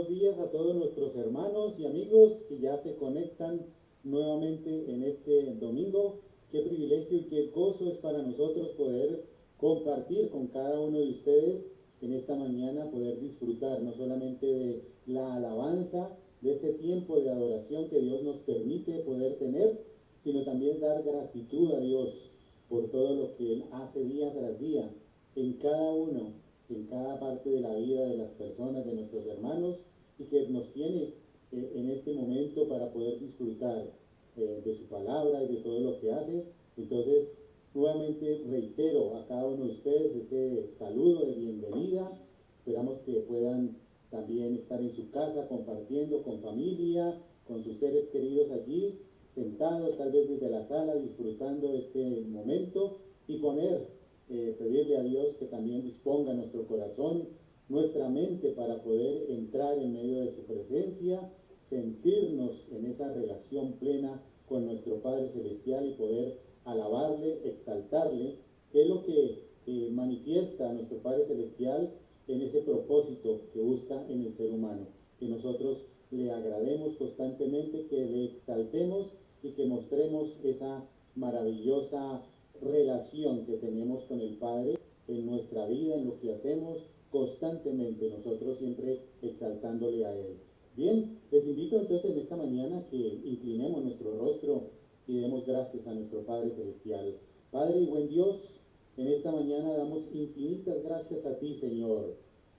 buenos días a todos nuestros hermanos y amigos que ya se conectan nuevamente en este domingo. Qué privilegio y qué gozo es para nosotros poder compartir con cada uno de ustedes en esta mañana, poder disfrutar no solamente de la alabanza, de este tiempo de adoración que Dios nos permite poder tener, sino también dar gratitud a Dios por todo lo que Él hace día tras día en cada uno, en cada parte de la vida de las personas, de nuestros hermanos, y que nos tiene en este momento para poder disfrutar de su palabra y de todo lo que hace. Entonces, nuevamente reitero a cada uno de ustedes ese saludo de bienvenida. Esperamos que puedan también estar en su casa compartiendo con familia, con sus seres queridos allí, sentados tal vez desde la sala, disfrutando este momento y pedirle a Dios que también disponga nuestro corazón, nuestra mente para poder entrar en medio de su presencia, sentirnos en esa relación plena con nuestro Padre Celestial y poder alabarle, exaltarle, que es lo que manifiesta a nuestro Padre Celestial en ese propósito que busca en el ser humano, que nosotros le agrademos constantemente, que le exaltemos y que mostremos esa maravillosa relación que tenemos con el Padre en nuestra vida, en lo que hacemos constantemente, nosotros siempre exaltándole a Él. Bien, les invito entonces en esta mañana que inclinemos nuestro rostro y demos gracias a nuestro Padre Celestial. Padre y buen Dios, en esta mañana damos infinitas gracias a ti, Señor,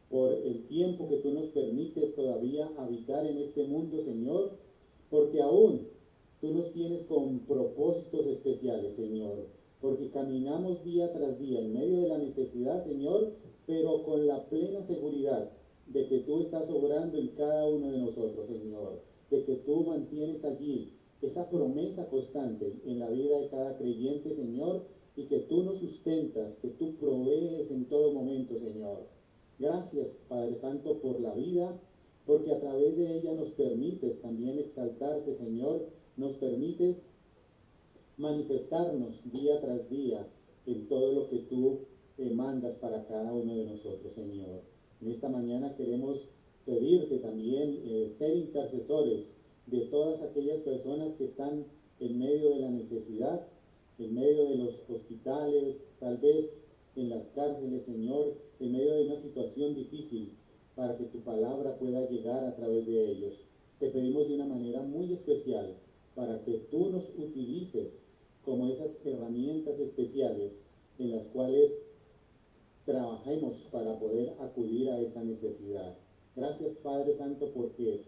por el tiempo que tú nos permites todavía habitar en este mundo, Señor, porque aún tú nos tienes con propósitos especiales, Señor, porque caminamos día tras día en medio de la necesidad, Señor, pero con la plena seguridad de que tú estás obrando en cada uno de nosotros, Señor, de que tú mantienes allí esa promesa constante en la vida de cada creyente, Señor, y que tú nos sustentas, que tú provees en todo momento, Señor. Gracias, Padre Santo, por la vida, porque a través de ella nos permites también exaltarte, Señor, nos permites manifestarnos día tras día en todo lo que tú mandas para cada uno de nosotros, Señor. En esta mañana queremos pedirte también ser intercesores de todas aquellas personas que están en medio de la necesidad, en medio de los hospitales, tal vez en las cárceles, Señor, en medio de una situación difícil, para que tu palabra pueda llegar a través de ellos. Te pedimos de una manera muy especial para que tú nos utilices como esas herramientas especiales en las cuales trabajemos para poder acudir a esa necesidad. Gracias, Padre Santo, porque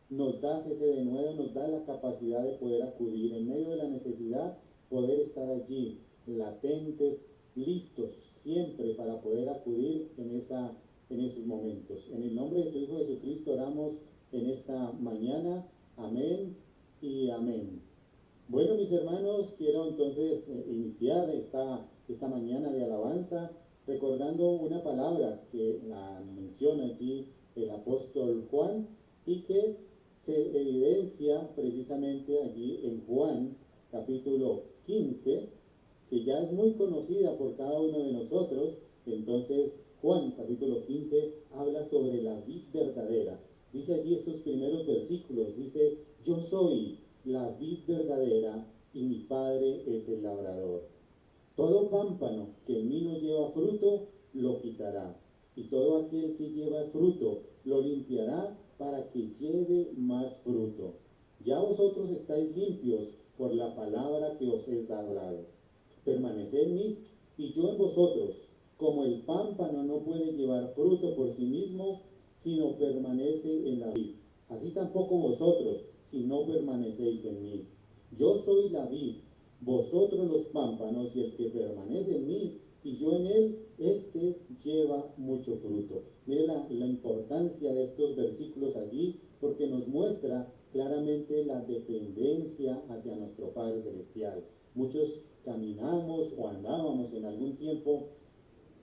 nos das ese denuedo, nos da la capacidad de poder acudir en medio de la necesidad, poder estar allí, latentes, listos siempre para poder acudir en esos momentos. En el nombre de tu Hijo Jesucristo oramos en esta mañana. Amén y amén. Bueno, mis hermanos, quiero entonces iniciar esta mañana de alabanza recordando una palabra que la menciona aquí el apóstol Juan y que se evidencia precisamente allí en Juan capítulo 15, que ya es muy conocida por cada uno de nosotros. Entonces Juan capítulo 15 habla sobre la vid verdadera. Dice allí estos primeros versículos, dice: yo soy la vid verdadera y mi Padre es el labrador. Todo pámpano que en mí no lleva fruto, lo quitará, y todo aquel que lleva fruto, lo limpiará para que lleve más fruto. Ya vosotros estáis limpios por la palabra que os es dado. Permaneced en mí, y yo en vosotros. Como el pámpano no puede llevar fruto por sí mismo, sino permanece en la vid, así tampoco vosotros, si no permanecéis en mí. Yo soy la vid, vosotros los pámpanos, y el que permanece en mí y yo en él, este lleva mucho fruto. Mire la importancia de estos versículos allí, porque nos muestra claramente la dependencia hacia nuestro Padre Celestial. Muchos caminamos o andábamos en algún tiempo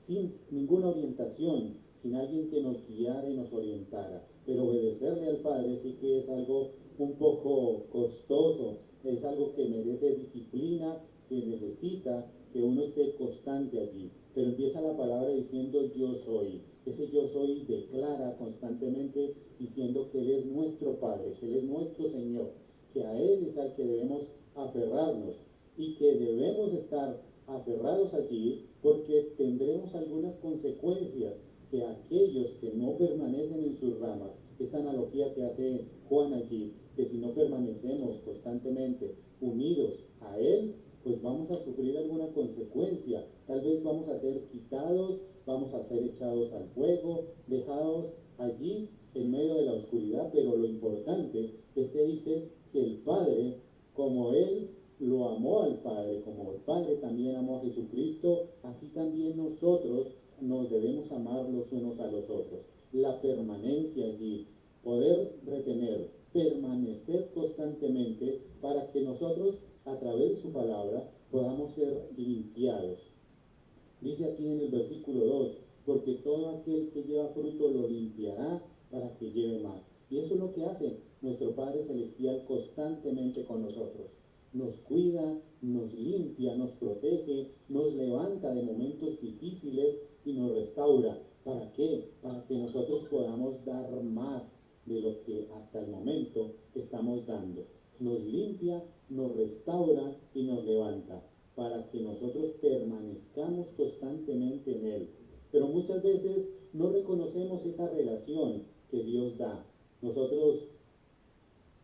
sin ninguna orientación, sin alguien que nos guiara y nos orientara. Pero obedecerle al Padre sí que es algo un poco costoso, es algo que merece disciplina, que necesita que uno esté constante allí. Pero empieza la palabra diciendo: yo soy. Ese yo soy declara constantemente diciendo que Él es nuestro Padre, que Él es nuestro Señor, que a Él es al que debemos aferrarnos y que debemos estar aferrados allí porque tendremos algunas consecuencias que aquellos que no permanecen en sus ramas, esta analogía que hace Juan allí, que si no permanecemos constantemente unidos a Él, pues vamos a sufrir alguna consecuencia. Tal vez vamos a ser quitados, vamos a ser echados al fuego, dejados allí en medio de la oscuridad, pero lo importante es que dice que el Padre, como Él lo amó al Padre, como el Padre también amó a Jesucristo, así también nosotros nos debemos amar los unos a los otros. La permanencia allí, poder retener, permanecer constantemente para que nosotros a través de su palabra podamos ser limpiados. Dice aquí en el versículo 2, porque todo aquel que lleva fruto lo limpiará para que lleve más. Y eso es lo que hace nuestro Padre Celestial constantemente con nosotros. Nos cuida, nos limpia, nos protege, nos levanta de momentos difíciles y nos restaura. ¿Para qué? Para que nosotros podamos dar más de lo que hasta el momento estamos dando. Nos limpia, nos restaura y nos levanta para que nosotros permanezcamos constantemente en Él. Pero muchas veces no reconocemos esa relación que Dios da. Nosotros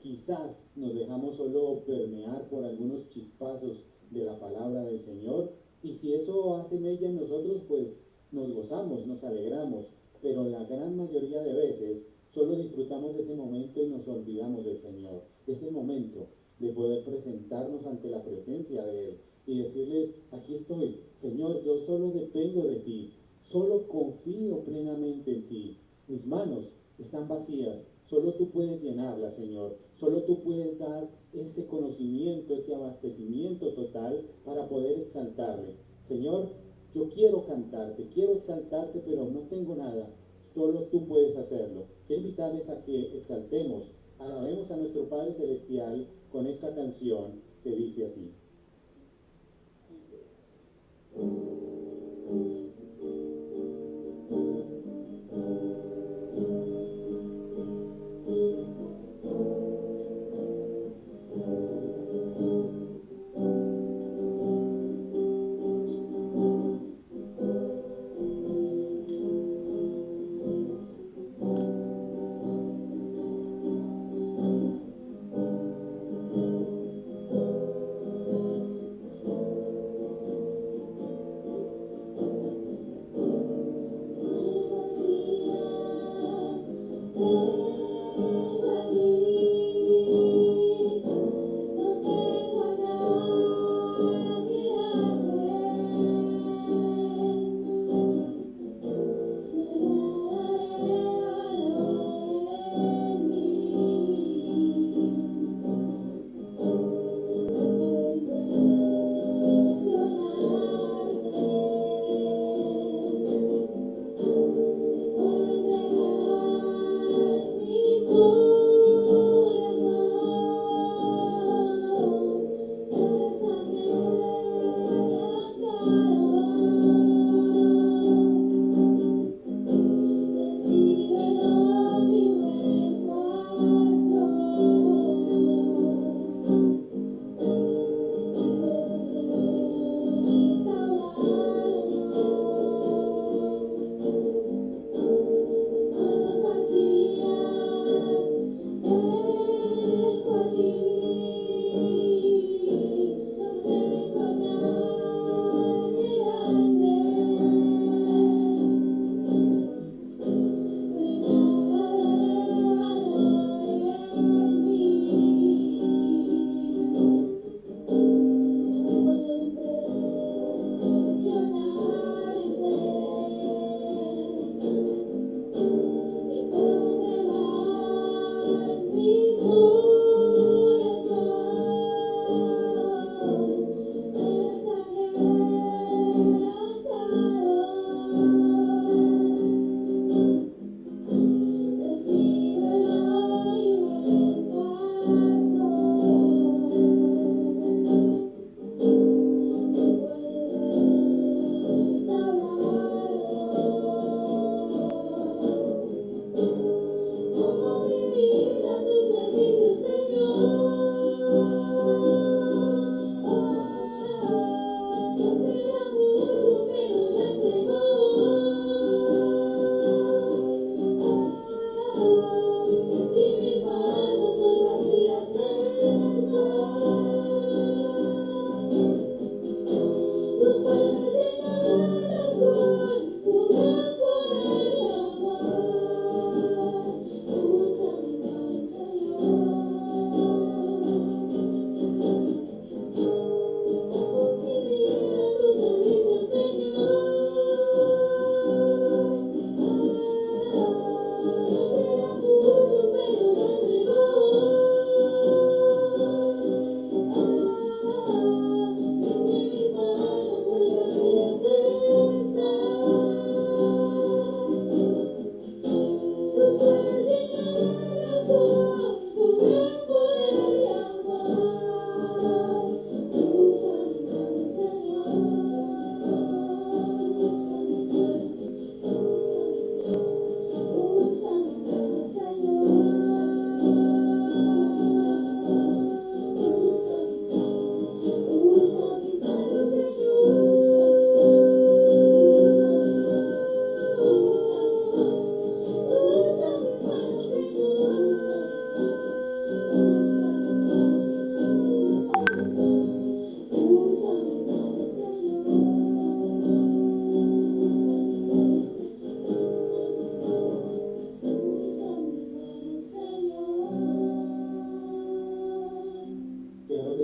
quizás nos dejamos solo permear por algunos chispazos de la palabra del Señor, y si eso hace mella en nosotros, pues nos gozamos, nos alegramos, pero la gran mayoría de veces solo disfrutamos de ese momento y nos olvidamos del Señor, de ese momento de poder presentarnos ante la presencia de Él y decirles, aquí estoy, Señor, yo solo dependo de ti, solo confío plenamente en ti, mis manos están vacías, solo tú puedes llenarlas, Señor, solo tú puedes dar ese conocimiento, ese abastecimiento total para poder exaltarle. Señor, yo quiero cantarte, quiero exaltarte, pero no tengo nada, solo tú puedes hacerlo. Quiero invitarles a que exaltemos, alabemos a nuestro Padre Celestial con esta canción que dice así.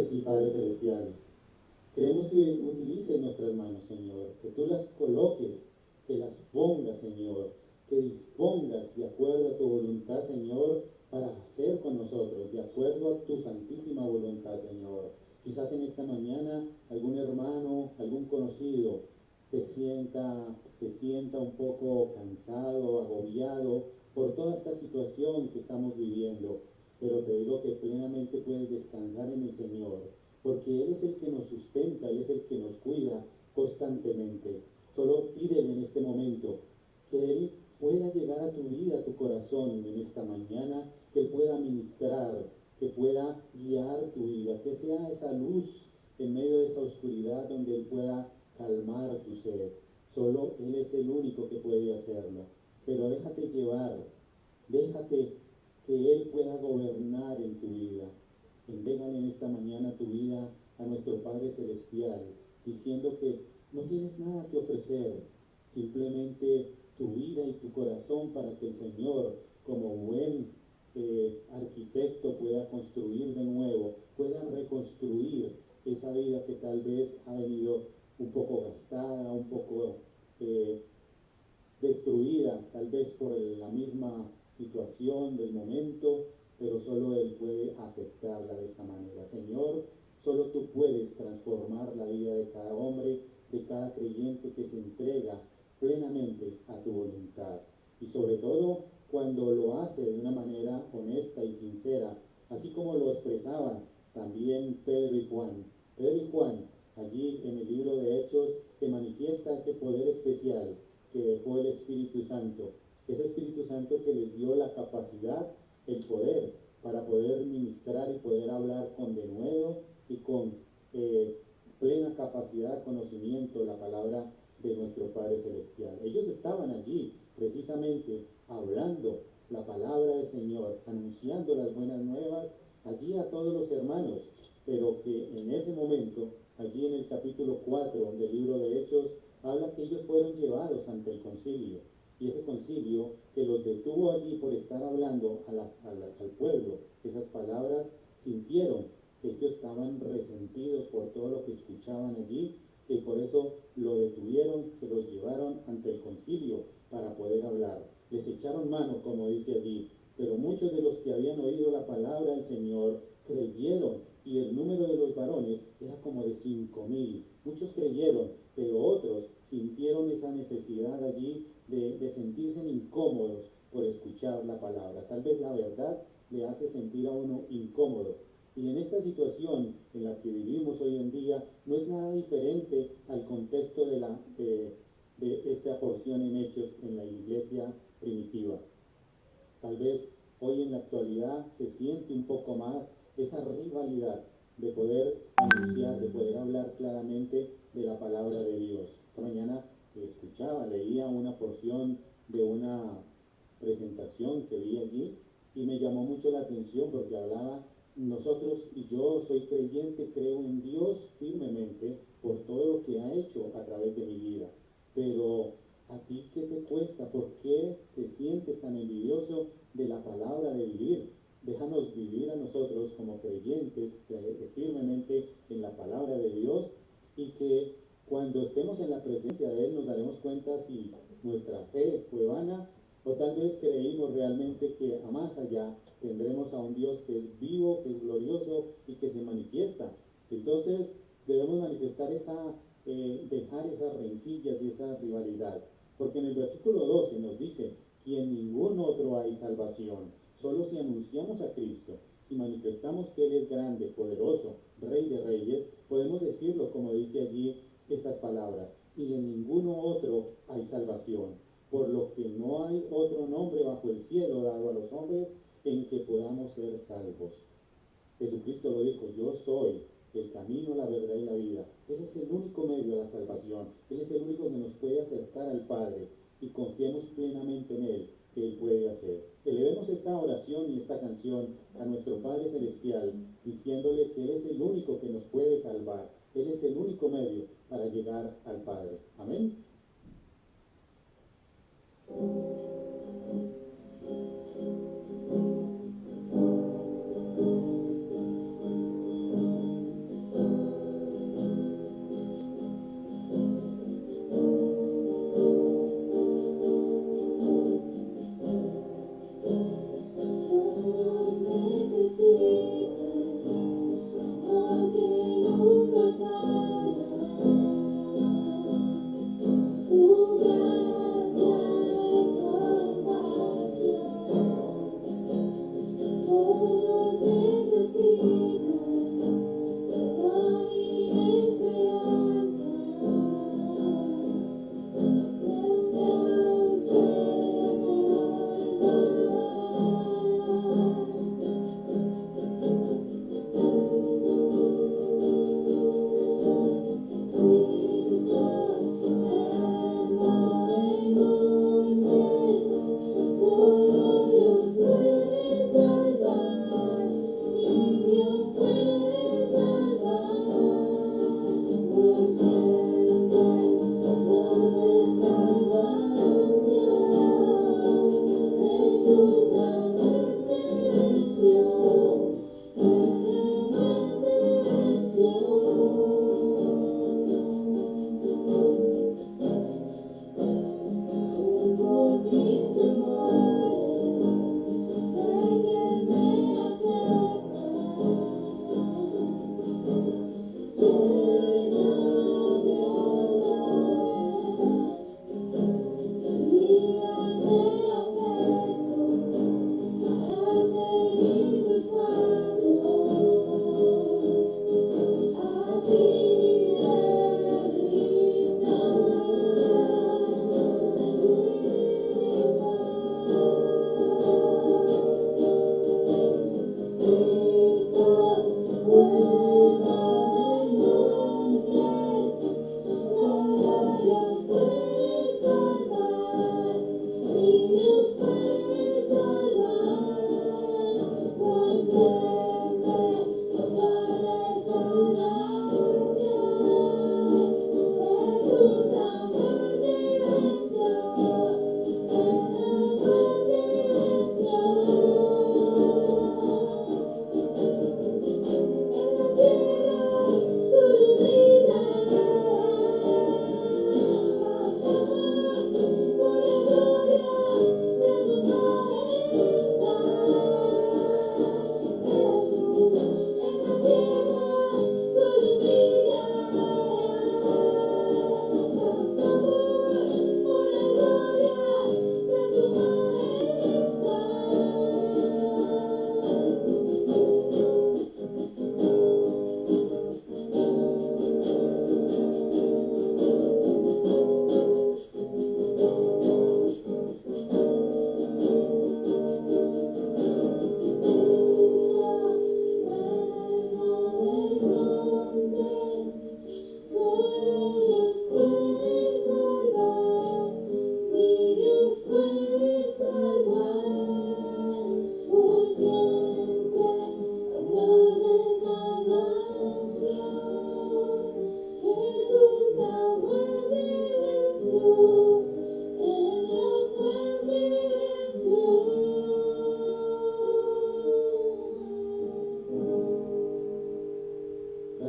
que sí, Padre Celestial. Queremos que utilices nuestras manos, Señor, que tú las coloques, que las pongas, Señor, que dispongas de acuerdo a tu voluntad, Señor, para hacer con nosotros, de acuerdo a tu santísima voluntad, Señor. Quizás en esta mañana algún hermano, algún conocido se sienta un poco cansado, agobiado por toda esta situación que estamos viviendo, pero te digo que plenamente puedes descansar en el Señor, porque Él es el que nos sustenta, Él es el que nos cuida constantemente. Solo pídele en este momento que Él pueda llegar a tu vida, a tu corazón en esta mañana, que Él pueda ministrar, que pueda guiar tu vida, que sea esa luz en medio de esa oscuridad donde Él pueda calmar tu sed. Solo Él es el único que puede hacerlo. Pero déjate llevar, déjate que Él pueda gobernar en tu vida. Entrégale en esta mañana tu vida a nuestro Padre Celestial, diciendo que no tienes nada que ofrecer, simplemente tu vida y tu corazón para que el Señor, como buen arquitecto, pueda construir de nuevo, pueda reconstruir esa vida que tal vez ha venido un poco gastada, un poco destruida, tal vez por la misma situación del momento, pero solo Él puede afectarla de esta manera. Señor, solo tú puedes transformar la vida de cada hombre, de cada creyente que se entrega plenamente a tu voluntad. Y sobre todo cuando lo hace de una manera honesta y sincera, así como lo expresaban también Pedro y Juan. Pedro y Juan, allí en el libro de Hechos, se manifiesta ese poder especial que dejó el Espíritu Santo. Ese Espíritu Santo que les dio la capacidad, el poder, para poder ministrar y poder hablar con denuedo y con plena capacidad, conocimiento, la palabra de nuestro Padre Celestial. Ellos estaban allí precisamente hablando la palabra del Señor, anunciando las buenas nuevas allí a todos los hermanos, pero que en ese momento, allí en el capítulo 4 del libro de Hechos, habla que ellos fueron llevados ante el concilio, y ese concilio que los detuvo allí por estar hablando al pueblo esas palabras, sintieron que ellos estaban resentidos por todo lo que escuchaban allí, y por eso lo detuvieron, se los llevaron ante el concilio para poder hablar. Les echaron mano, como dice allí, pero muchos de los que habían oído la palabra del Señor creyeron, y el número de los varones era como de 5,000. Muchos creyeron, pero otros sintieron esa necesidad allí de sentirse incómodos por escuchar la palabra. Tal vez la verdad le hace sentir a uno incómodo. Y en esta situación en la que vivimos hoy en día, no es nada diferente al contexto de esta porción en Hechos en la iglesia primitiva. Tal vez hoy en la actualidad se siente un poco más esa rivalidad de poder anunciar, de poder hablar claramente de la palabra de Dios. Esta mañana leía una porción de una presentación que vi allí y me llamó mucho la atención porque hablaba, nosotros y yo soy creyente, creo en Dios firmemente por todo lo que ha hecho a través de mi vida, pero ¿a ti qué te cuesta? ¿Por qué te sientes tan envidioso de la palabra de vivir? Déjanos vivir a nosotros como creyentes firmemente en la palabra de Dios, y que cuando estemos en la presencia de Él nos daremos cuenta si nuestra fe fue vana o tal vez creímos realmente que a más allá tendremos a un Dios que es vivo, que es glorioso y que se manifiesta. Entonces debemos manifestar dejar esas rencillas y esa rivalidad, porque en el versículo 12 nos dice, y en ningún otro hay salvación. Solo si anunciamos a Cristo, si manifestamos que Él es grande, poderoso, Rey de Reyes, podemos decirlo como dice allí estas palabras, y en ninguno otro hay salvación, por lo que no hay otro nombre bajo el cielo dado a los hombres en que podamos ser salvos. Jesucristo lo dijo, yo soy el camino, la verdad y la vida. Él es el único medio de la salvación. Él es el único que nos puede acercar al Padre, y confiemos plenamente en Él, que Él puede hacer. Elevemos esta oración y esta canción a nuestro Padre Celestial, diciéndole que Él es el único que nos puede salvar. Él es el único medio para llegar al Padre. Amén.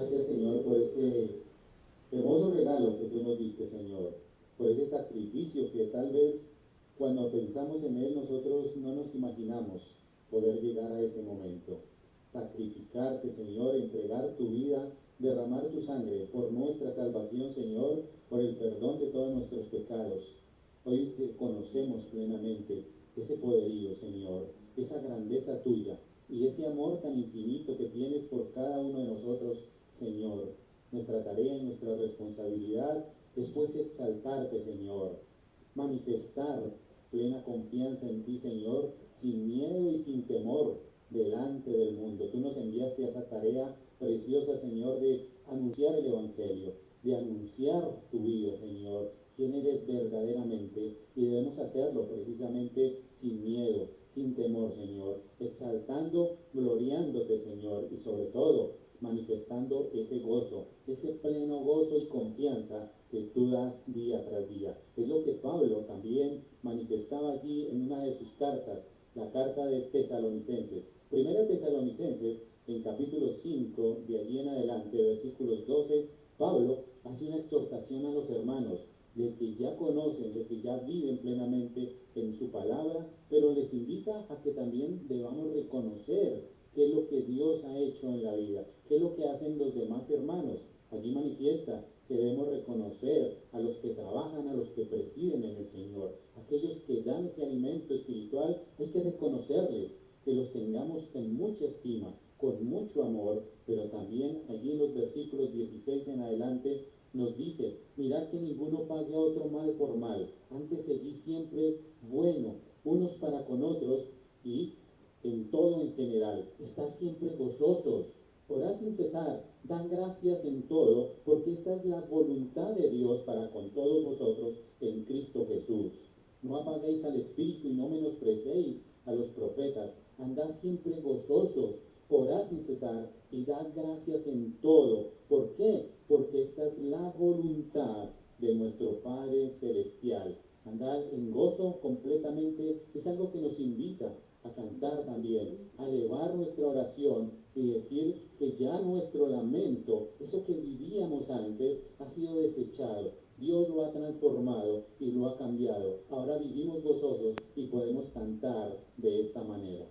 Gracias, Señor, por ese hermoso regalo que tú nos diste, Señor, por ese sacrificio que tal vez cuando pensamos en él nosotros no nos imaginamos poder llegar a ese momento. Sacrificarte, Señor, entregar tu vida, derramar tu sangre por nuestra salvación, Señor, por el perdón de todos nuestros pecados. Hoy te conocemos plenamente ese poderío, Señor, esa grandeza tuya y ese amor tan infinito que tienes por cada uno de nosotros, Señor. Nuestra tarea y nuestra responsabilidad es pues exaltarte, Señor, manifestar plena confianza en ti, Señor, sin miedo y sin temor delante del mundo. Tú nos enviaste a esa tarea preciosa, Señor, de anunciar el Evangelio, de anunciar tu vida, Señor, quién eres verdaderamente, y debemos hacerlo precisamente sin miedo, sin temor, Señor, exaltando, gloriándote, Señor, y sobre todo manifestando ese gozo, ese pleno gozo y confianza que tú das día tras día. Es lo que Pablo también manifestaba allí en una de sus cartas, la carta de Tesalonicenses. Primera Tesalonicenses, en capítulo 5, de allí en adelante, versículos 12, Pablo hace una exhortación a los hermanos de que ya conocen, de que ya viven plenamente en su palabra, pero les invita a que también debamos reconocer qué es lo que Dios ha hecho en la vida, qué es lo que hacen los demás hermanos. Allí manifiesta que debemos reconocer a los que trabajan, a los que presiden en el Señor, aquellos que dan ese alimento espiritual, hay que reconocerles, que los tengamos en mucha estima, con mucho amor, pero también allí en los versículos 16 en adelante nos dice, mirad que ninguno pague a otro mal por mal, antes seguid siempre bueno, unos para con otros y en todo en general, estad siempre gozosos, orad sin cesar, dan gracias en todo, porque esta es la voluntad de Dios para con todos vosotros en Cristo Jesús. No apaguéis al Espíritu y no menospreciéis a los profetas, andad siempre gozosos, orad sin cesar y dad gracias en todo. ¿Por qué? Porque esta es la voluntad de nuestro Padre Celestial. Andar en gozo completamente es algo que nos invita a cantar también, a elevar nuestra oración y decir que ya nuestro lamento, eso que vivíamos antes, ha sido desechado. Dios lo ha transformado y lo ha cambiado. Ahora vivimos gozosos y podemos cantar de esta manera.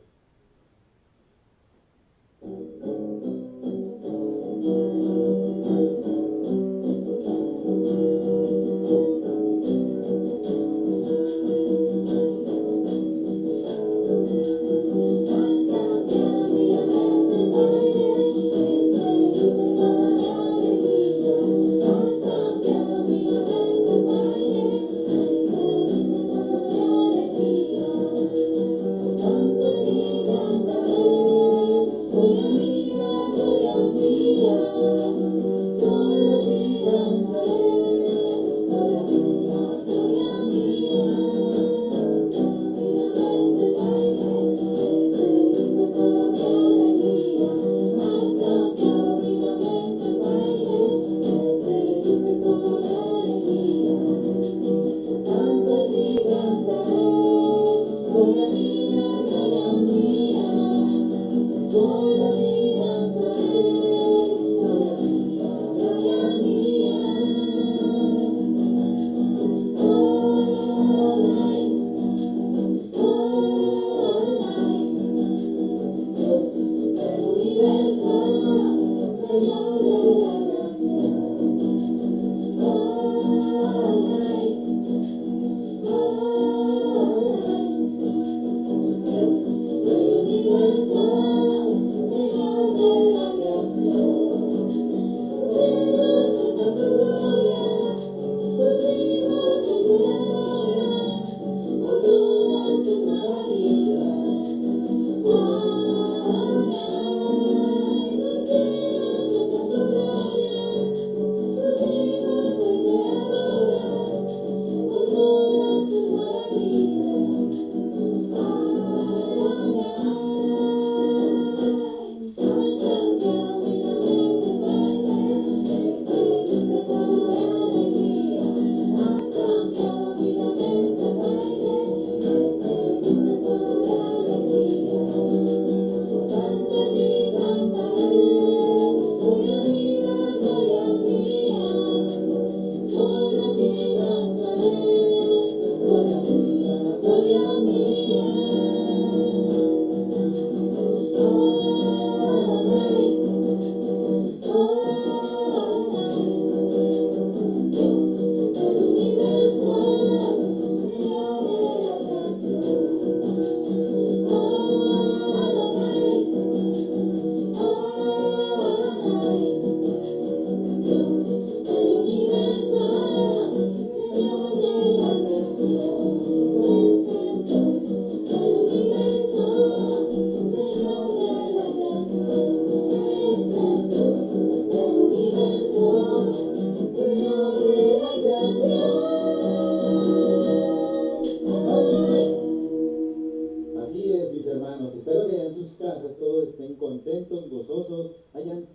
Así es, mis hermanos. Espero que en sus casas todos estén contentos, gozosos, hayan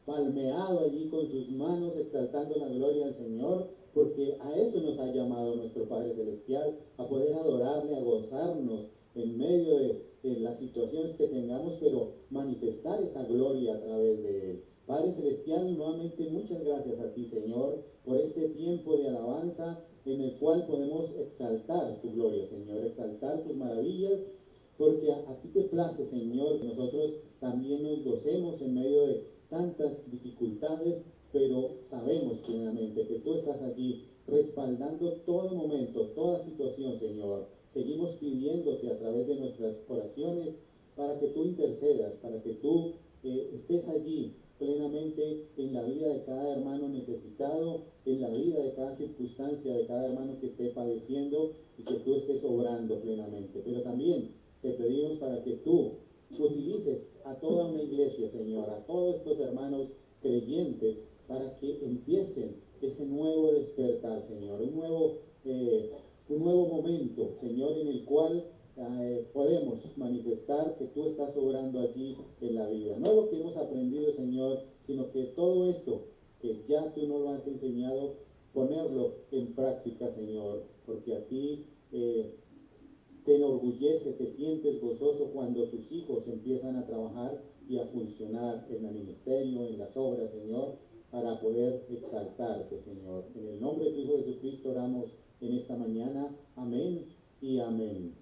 palmeado allí con sus manos, exaltando la gloria al Señor, porque a eso nos ha llamado nuestro Padre Celestial, a poder adorarle, a gozarnos en medio de las situaciones que tengamos, pero manifestar esa gloria a través de Él. Padre Celestial, nuevamente muchas gracias a ti, Señor, por este tiempo de alabanza en el cual podemos exaltar tu gloria, Señor, exaltar tus maravillas, porque a ti te place, Señor, que nosotros también nos gocemos en medio de tantas dificultades, pero sabemos plenamente que tú estás allí respaldando todo momento, toda situación, Señor. seguimos pidiéndote a través de nuestras oraciones para que tú intercedas, para que tú estés allí plenamente en la vida de cada hermano necesitado, en la vida de cada circunstancia de cada hermano que esté padeciendo y que tú estés obrando plenamente. Pero también te pedimos para que tú utilices a toda una iglesia, Señor, a todos estos hermanos creyentes, para que empiecen ese nuevo despertar, Señor, un nuevo momento, Señor, en el cual podemos manifestar que tú estás obrando allí en la vida. No lo que hemos aprendido, Señor, sino que todo esto que ya tú nos lo has enseñado, ponerlo en práctica, Señor, porque a ti te enorgullece, te sientes gozoso cuando tus hijos empiezan a trabajar y a funcionar en el ministerio, en las obras, Señor, para poder exaltarte, Señor. En el nombre de tu Hijo Jesucristo oramos en esta mañana. Amén y amén.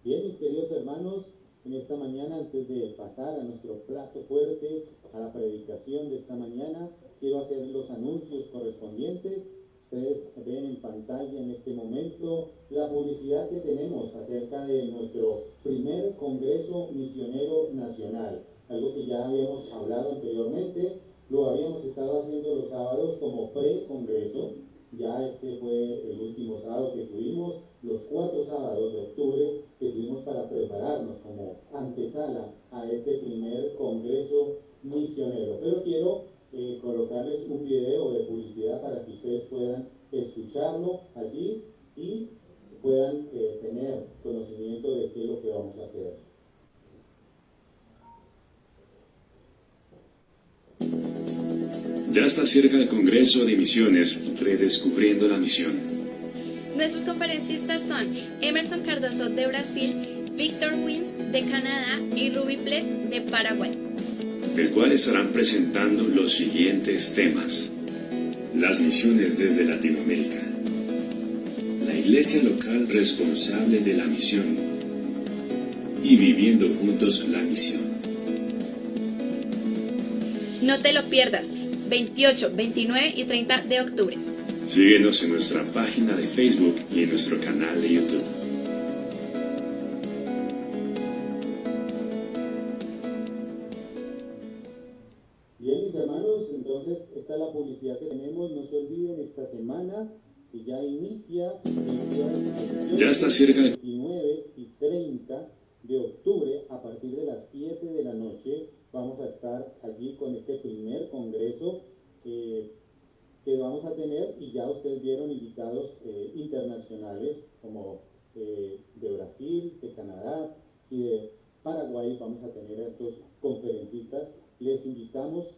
Bien, mis queridos hermanos, en esta mañana, antes de pasar a nuestro plato fuerte, a la predicación de esta mañana, quiero hacer los anuncios correspondientes. Ustedes ven en pantalla en este momento la publicidad que tenemos acerca de nuestro primer Congreso Misionero Nacional, algo que ya habíamos hablado anteriormente. Lo habíamos estado haciendo los sábados como pre-congreso. Ya este fue el último sábado que tuvimos, los 4 sábados de octubre que tuvimos para prepararnos como antesala a este primer Congreso Misionero. Pero quiero colocarles un video de publicidad para que ustedes puedan escucharlo allí y puedan tener conocimiento de qué es lo que vamos a hacer. Ya está cerca el Congreso de Misiones, Redescubriendo la Misión. Nuestros conferencistas son Emerson Cardoso de Brasil, Victor Wins de Canadá y Ruby Plet de Paraguay, El cual estarán presentando los siguientes temas. Las misiones desde Latinoamérica. La iglesia local responsable de la misión. Y viviendo juntos la misión. No te lo pierdas, 28, 29 y 30 de octubre. Síguenos en nuestra página de Facebook y en nuestro canal de YouTube. Bien, mis hermanos, entonces esta es la publicidad que tenemos. No se olviden, esta semana que ya inicia el Ya está cerca el 29 y 30 de octubre, a partir de las 7 de la noche, vamos a estar allí con este primer congreso que vamos a tener, y ya ustedes vieron invitados internacionales como de Brasil, de Canadá y de Paraguay. Vamos a tener a estos conferencistas. Les invitamos,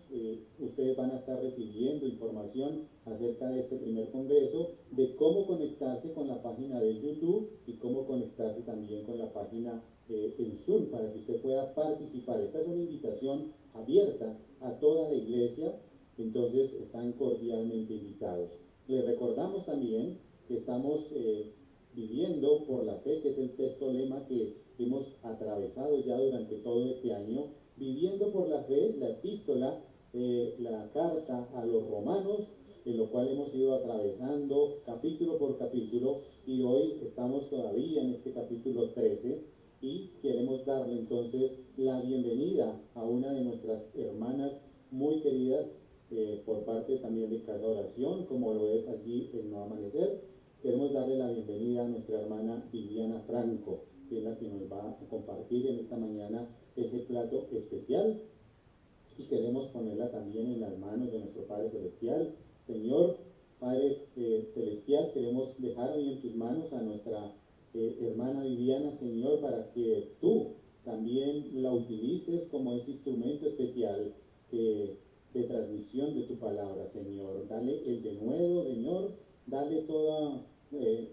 ustedes van a estar recibiendo información acerca de este primer congreso, de cómo conectarse con la página de YouTube y cómo conectarse también con la página en Zoom para que usted pueda participar. Esta es una invitación abierta a toda la iglesia, entonces están cordialmente invitados. Les recordamos también que estamos viviendo por la fe, que es el texto lema que hemos atravesado ya durante todo este año, viviendo por la fe, la epístola, la carta a los romanos, en lo cual hemos ido atravesando capítulo por capítulo, y hoy estamos todavía en este capítulo 13, y queremos darle entonces la bienvenida a una de nuestras hermanas muy queridas, por parte también de Casa Oración, como lo es allí el Nuevo Amanecer. Queremos darle la bienvenida a nuestra hermana Viviana Franco, que es la que nos va a compartir en esta mañana ese plato especial, y queremos ponerla también en las manos de nuestro Padre Celestial. Señor Padre Celestial, queremos dejar hoy en tus manos a nuestra hermana Viviana, Señor, para que tú también la utilices como ese instrumento especial de transmisión de tu palabra, Señor. Dale el denuedo, Señor, dale toda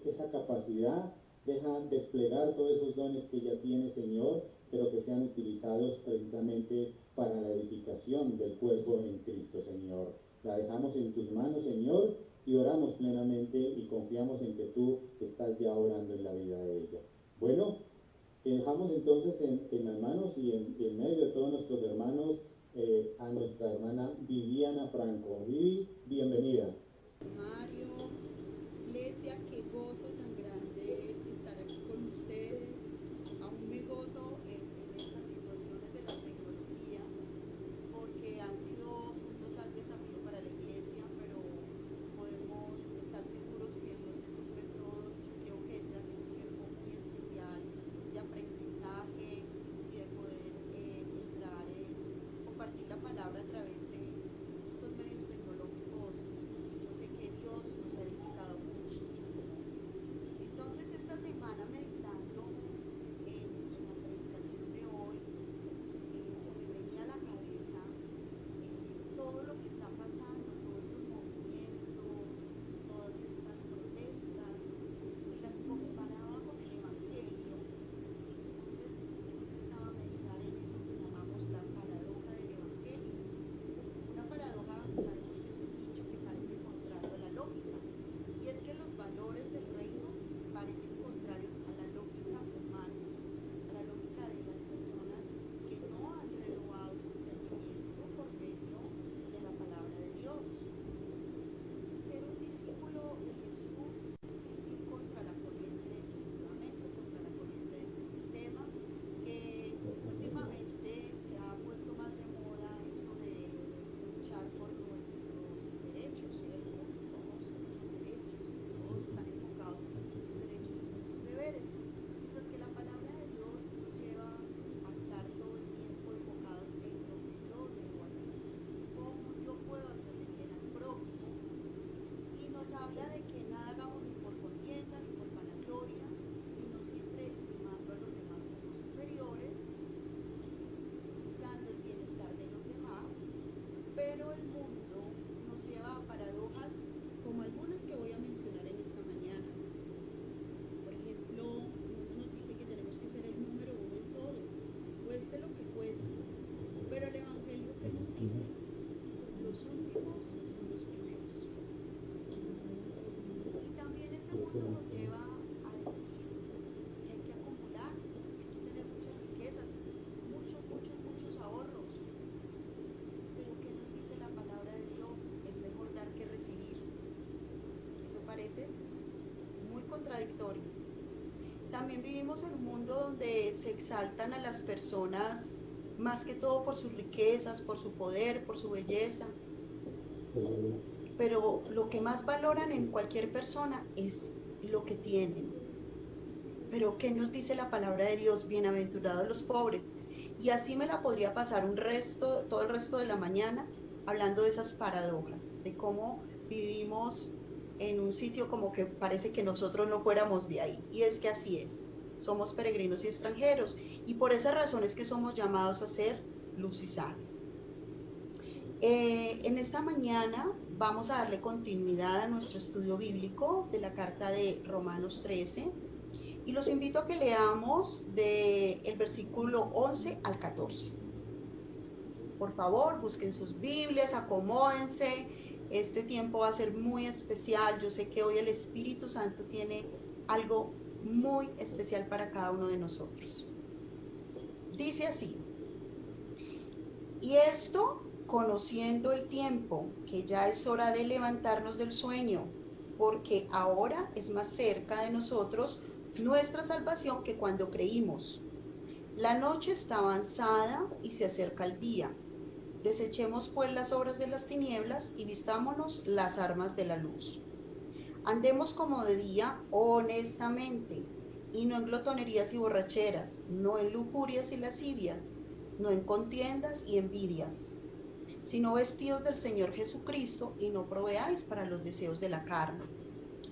esa capacidad, deja desplegar todos esos dones que ella tiene, Señor, pero que sean utilizados precisamente para la edificación del cuerpo en Cristo, Señor. La dejamos en tus manos, Señor, y oramos plenamente y confiamos en que tú estás ya orando en la vida de ella. Bueno, dejamos entonces en las manos y en medio de todos nuestros hermanos a nuestra hermana Viviana Franco. Vivi, bienvenida. Mario, iglesia, qué gozo tan grande estar aquí ustedes. Aún me gozo en estas situaciones de la tecnología porque han sido un total desafío para la iglesia, pero podemos estar seguros que Dios es sobre todo y creo que este ha sido un tiempo muy especial de aprendizaje y de poder entrar en compartir la palabra a través de estos medios tecnológicos. Yo sé que Dios nos ha edificado muchísimo. Entonces esta semana meditando en la predicación de hoy, se me venía a la cabeza todo lo que está pasando, todos estos movimientos, todas estas protestas, y las comparaba con el Evangelio. Entonces empezaba a meditar en eso que llamamos la paradoja del Evangelio. Una paradoja, sabemos que es un dicho que parece contrario a la lógica, y es que los valores del reino parecen contrarios a la lógica humana, a la lógica de las personas que no han renovado su entendimiento por medio de la palabra de Dios. Ser un discípulo de Jesús es ir contra la corriente, definitivamente contra la corriente de este sistema, que últimamente se ha puesto más de moda eso de luchar por nuestros derechos, ¿cierto? Todos tenemos derechos, todos están enfocados en sus derechos y en sus deberes. Mientras que la palabra de Dios nos lleva a estar todo el tiempo enfocados en lo que yo debo hacer, cómo yo puedo hacerle bien al prójimo, y nos habla de que nada hagamos ni por contienda ni por vanagloria, sino siempre estimando a los demás como superiores, buscando el bienestar de los demás. Pero el mundo nos lleva a paradojas como algunas que voy a mencionar en esta mañana. Por ejemplo, uno nos dice que tenemos que ser el número uno en todo, cueste lo que cueste. Pero el Evangelio, ¿qué nos dice? Los últimos son los primeros. Y también este mundo nos lleva a decir que hay que acumular, que hay que tener muchas riquezas, muchos ahorros. Pero ¿qué nos dice la palabra de Dios? Es mejor dar que recibir. Eso parece muy contradictorio. También vivimos en un mundo donde se exaltan a las personas más que todo por sus riquezas, por su poder, por su belleza. Pero lo que más valoran en cualquier persona es lo que tienen. Pero ¿qué nos dice la palabra de Dios? Bienaventurados los pobres. Y así me la podría pasar todo el resto de la mañana hablando de esas paradojas, de cómo vivimos en un sitio como que parece que nosotros no fuéramos de ahí. Y es que así es. Somos peregrinos y extranjeros. Y por esa razón es que somos llamados a ser luz y sal. En esta mañana vamos a darle continuidad a nuestro estudio bíblico de la carta de Romanos 13 y los invito a que leamos del versículo 11 al 14. Por favor, busquen sus Biblias, acomódense. Este tiempo va a ser muy especial. Yo sé que hoy el Espíritu Santo tiene algo muy especial para cada uno de nosotros. Dice así: y esto conociendo el tiempo, que ya es hora de levantarnos del sueño, porque ahora es más cerca de nosotros nuestra salvación que cuando creímos. La noche está avanzada y se acerca el día. Desechemos pues las obras de las tinieblas y vistámonos las armas de la luz. Andemos como de día honestamente, y no en glotonerías y borracheras, no en lujurias y lascivias, no en contiendas y envidias, sino vestidos del Señor Jesucristo y no proveáis para los deseos de la carne.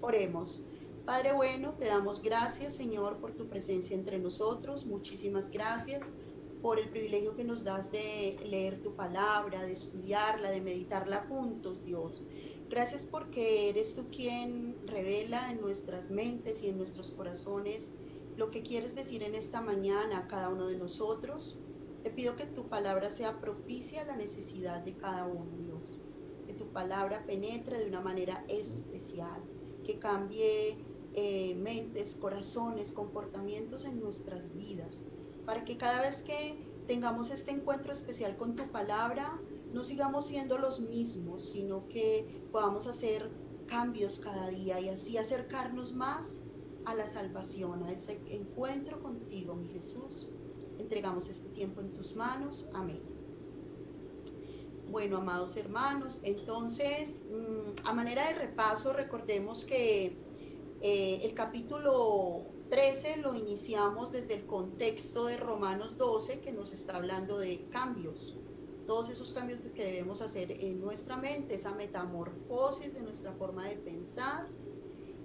Oremos. Padre bueno, te damos gracias, Señor, por tu presencia entre nosotros. Muchísimas gracias por el privilegio que nos das de leer tu palabra, de estudiarla, de meditarla juntos, Dios. Gracias porque eres tú quien revela en nuestras mentes y en nuestros corazones lo que quieres decir en esta mañana a cada uno de nosotros. Te pido que tu palabra sea propicia a la necesidad de cada uno, Dios. Que tu palabra penetre de una manera especial, que cambie mentes, corazones, comportamientos en nuestras vidas, para que cada vez que tengamos este encuentro especial con tu palabra, no sigamos siendo los mismos, sino que podamos hacer cambios cada día y así acercarnos más a la salvación, a ese encuentro contigo, mi Jesús. Entregamos este tiempo en tus manos. Amén. Bueno, amados hermanos, entonces, a manera de repaso, recordemos que el capítulo 13 lo iniciamos desde el contexto de Romanos 12, que nos está hablando de cambios. Todos esos cambios que debemos hacer en nuestra mente, esa metamorfosis de nuestra forma de pensar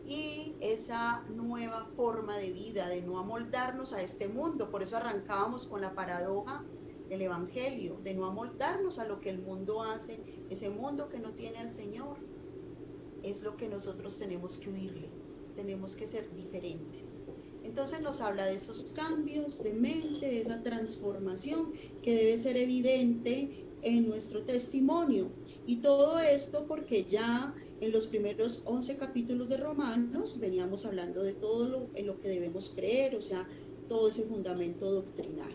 y esa nueva forma de vida, de no amoldarnos a este mundo. Por eso arrancábamos con la paradoja del Evangelio, de no amoldarnos a lo que el mundo hace, ese mundo que no tiene al Señor. Es lo que nosotros tenemos que huirle, tenemos que ser diferentes. Entonces nos habla de esos cambios de mente, de esa transformación que debe ser evidente en nuestro testimonio. Y todo esto porque ya en los primeros 11 capítulos de Romanos veníamos hablando de todo en lo que debemos creer, o sea, todo ese fundamento doctrinal.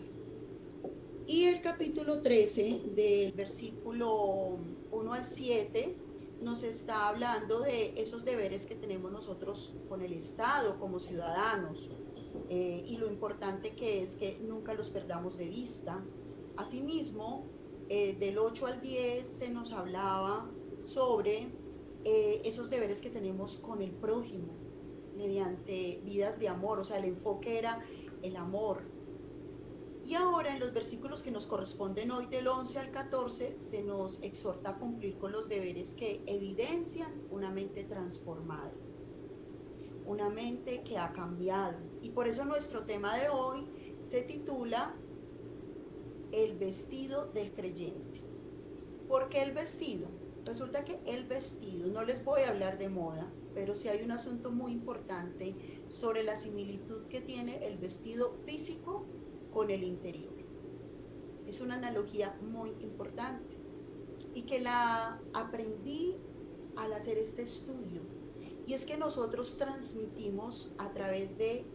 Y el capítulo 13, del versículo 1 al 7, nos está hablando de esos deberes que tenemos nosotros con el Estado como ciudadanos, y lo importante que es que nunca los perdamos de vista. Asimismo, del 8 al 10 se nos hablaba sobre esos deberes que tenemos con el prójimo mediante vidas de amor, o sea, el enfoque era el amor. Y ahora en los versículos que nos corresponden hoy del 11 al 14 se nos exhorta a cumplir con los deberes que evidencian una mente transformada, una mente que ha cambiado. Y por eso nuestro tema de hoy se titula El vestido del creyente. ¿Por qué el vestido? Resulta que el vestido, no les voy a hablar de moda, pero sí hay un asunto muy importante sobre la similitud que tiene el vestido físico con el interior. Es una analogía muy importante y que la aprendí al hacer este estudio. Y es que nosotros transmitimos a través de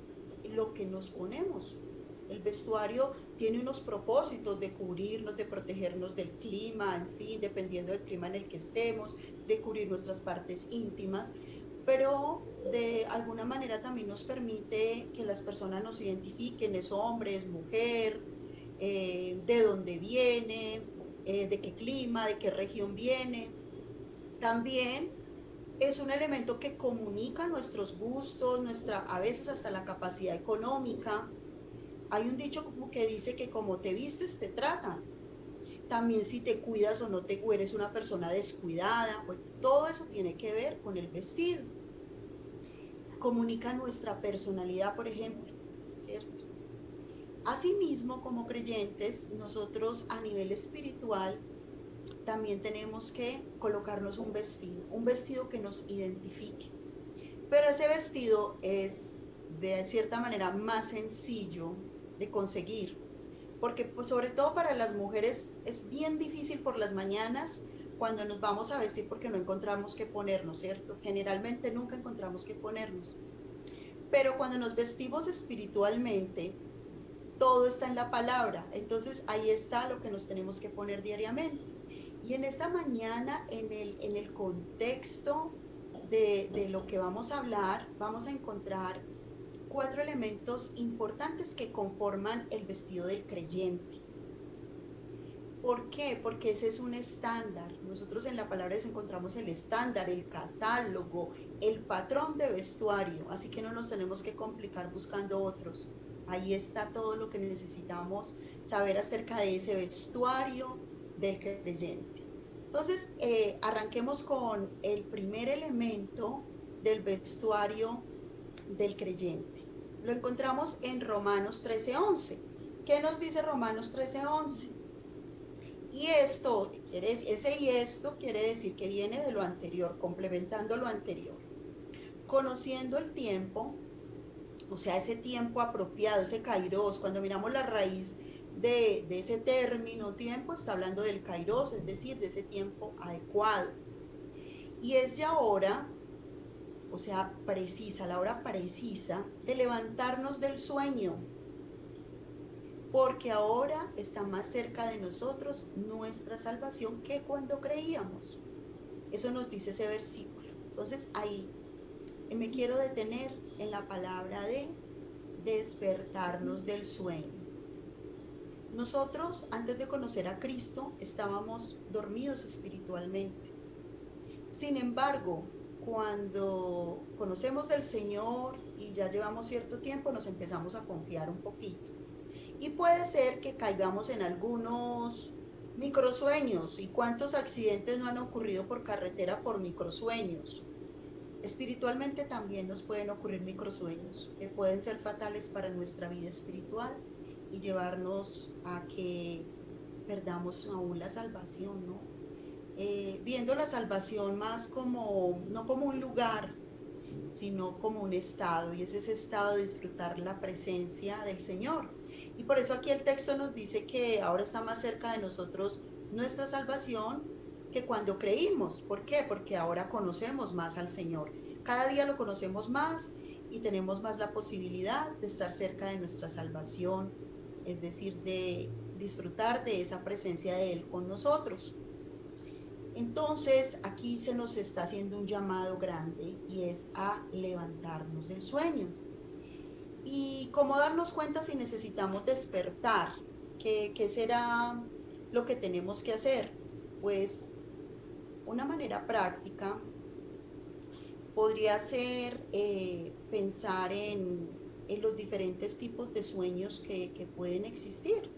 lo que nos ponemos. El vestuario tiene unos propósitos de cubrirnos, de protegernos del clima, en fin, dependiendo del clima en el que estemos, de cubrir nuestras partes íntimas, pero de alguna manera también nos permite que las personas nos identifiquen, es hombre, es mujer, de dónde viene, de qué clima, de qué región viene. También es un elemento que comunica nuestros gustos, a veces hasta la capacidad económica. Hay un dicho como que dice que como te vistes te tratan. También si te cuidas o no te o eres una persona descuidada, pues todo eso tiene que ver con el vestido. Comunica nuestra personalidad, por ejemplo, ¿cierto? Asimismo, como creyentes, nosotros a nivel espiritual también tenemos que colocarnos un vestido que nos identifique. Pero ese vestido es de cierta manera más sencillo de conseguir, porque pues, sobre todo para las mujeres es bien difícil por las mañanas cuando nos vamos a vestir porque no encontramos qué ponernos, ¿cierto? Generalmente nunca encontramos qué ponernos. Pero cuando nos vestimos espiritualmente, todo está en la palabra. Entonces ahí está lo que nos tenemos que poner diariamente. Y en esta mañana, en el contexto de lo que vamos a hablar, vamos a encontrar 4 elementos importantes que conforman el vestido del creyente. ¿Por qué? Porque ese es un estándar. Nosotros en la palabra encontramos el estándar, el catálogo, el patrón de vestuario, así que no nos tenemos que complicar buscando otros. Ahí está todo lo que necesitamos saber acerca de ese vestuario del creyente. Entonces, arranquemos con el primer elemento del vestuario del creyente. Lo encontramos en Romanos 13:11. ¿Qué nos dice Romanos 13:11? Y esto quiere decir que viene de lo anterior, complementando lo anterior. Conociendo el tiempo, o sea, ese tiempo apropiado, ese kairos, cuando miramos la raíz de ese término tiempo, está hablando del kairos, es decir, de ese tiempo adecuado. Y es ya hora, o sea, la hora precisa de levantarnos del sueño, porque ahora está más cerca de nosotros nuestra salvación que cuando creíamos. Eso nos dice ese versículo. Entonces ahí Y me quiero detener en la palabra de despertarnos del sueño. Nosotros, antes de conocer a Cristo, estábamos dormidos espiritualmente. Sin embargo, cuando conocemos del Señor y ya llevamos cierto tiempo, nos empezamos a confiar un poquito. Y puede ser que caigamos en algunos microsueños. ¿Y cuántos accidentes no han ocurrido por carretera por microsueños? Espiritualmente también nos pueden ocurrir microsueños que pueden ser fatales para nuestra vida espiritual y llevarnos a que perdamos aún la salvación, ¿no? Viendo la salvación más como, no como un lugar, sino como un estado, y es ese estado de disfrutar la presencia del Señor. Y por eso aquí el texto nos dice que ahora está más cerca de nosotros nuestra salvación que cuando creímos. ¿Por qué? Porque ahora conocemos más al Señor. Cada día lo conocemos más y tenemos más la posibilidad de estar cerca de nuestra salvación, es decir, de disfrutar de esa presencia de Él con nosotros. Entonces, aquí se nos está haciendo un llamado grande y es a levantarnos del sueño. Y cómo darnos cuenta si necesitamos despertar, ¿qué será lo que tenemos que hacer? Pues una manera práctica podría ser pensar en los diferentes tipos de sueños que pueden existir.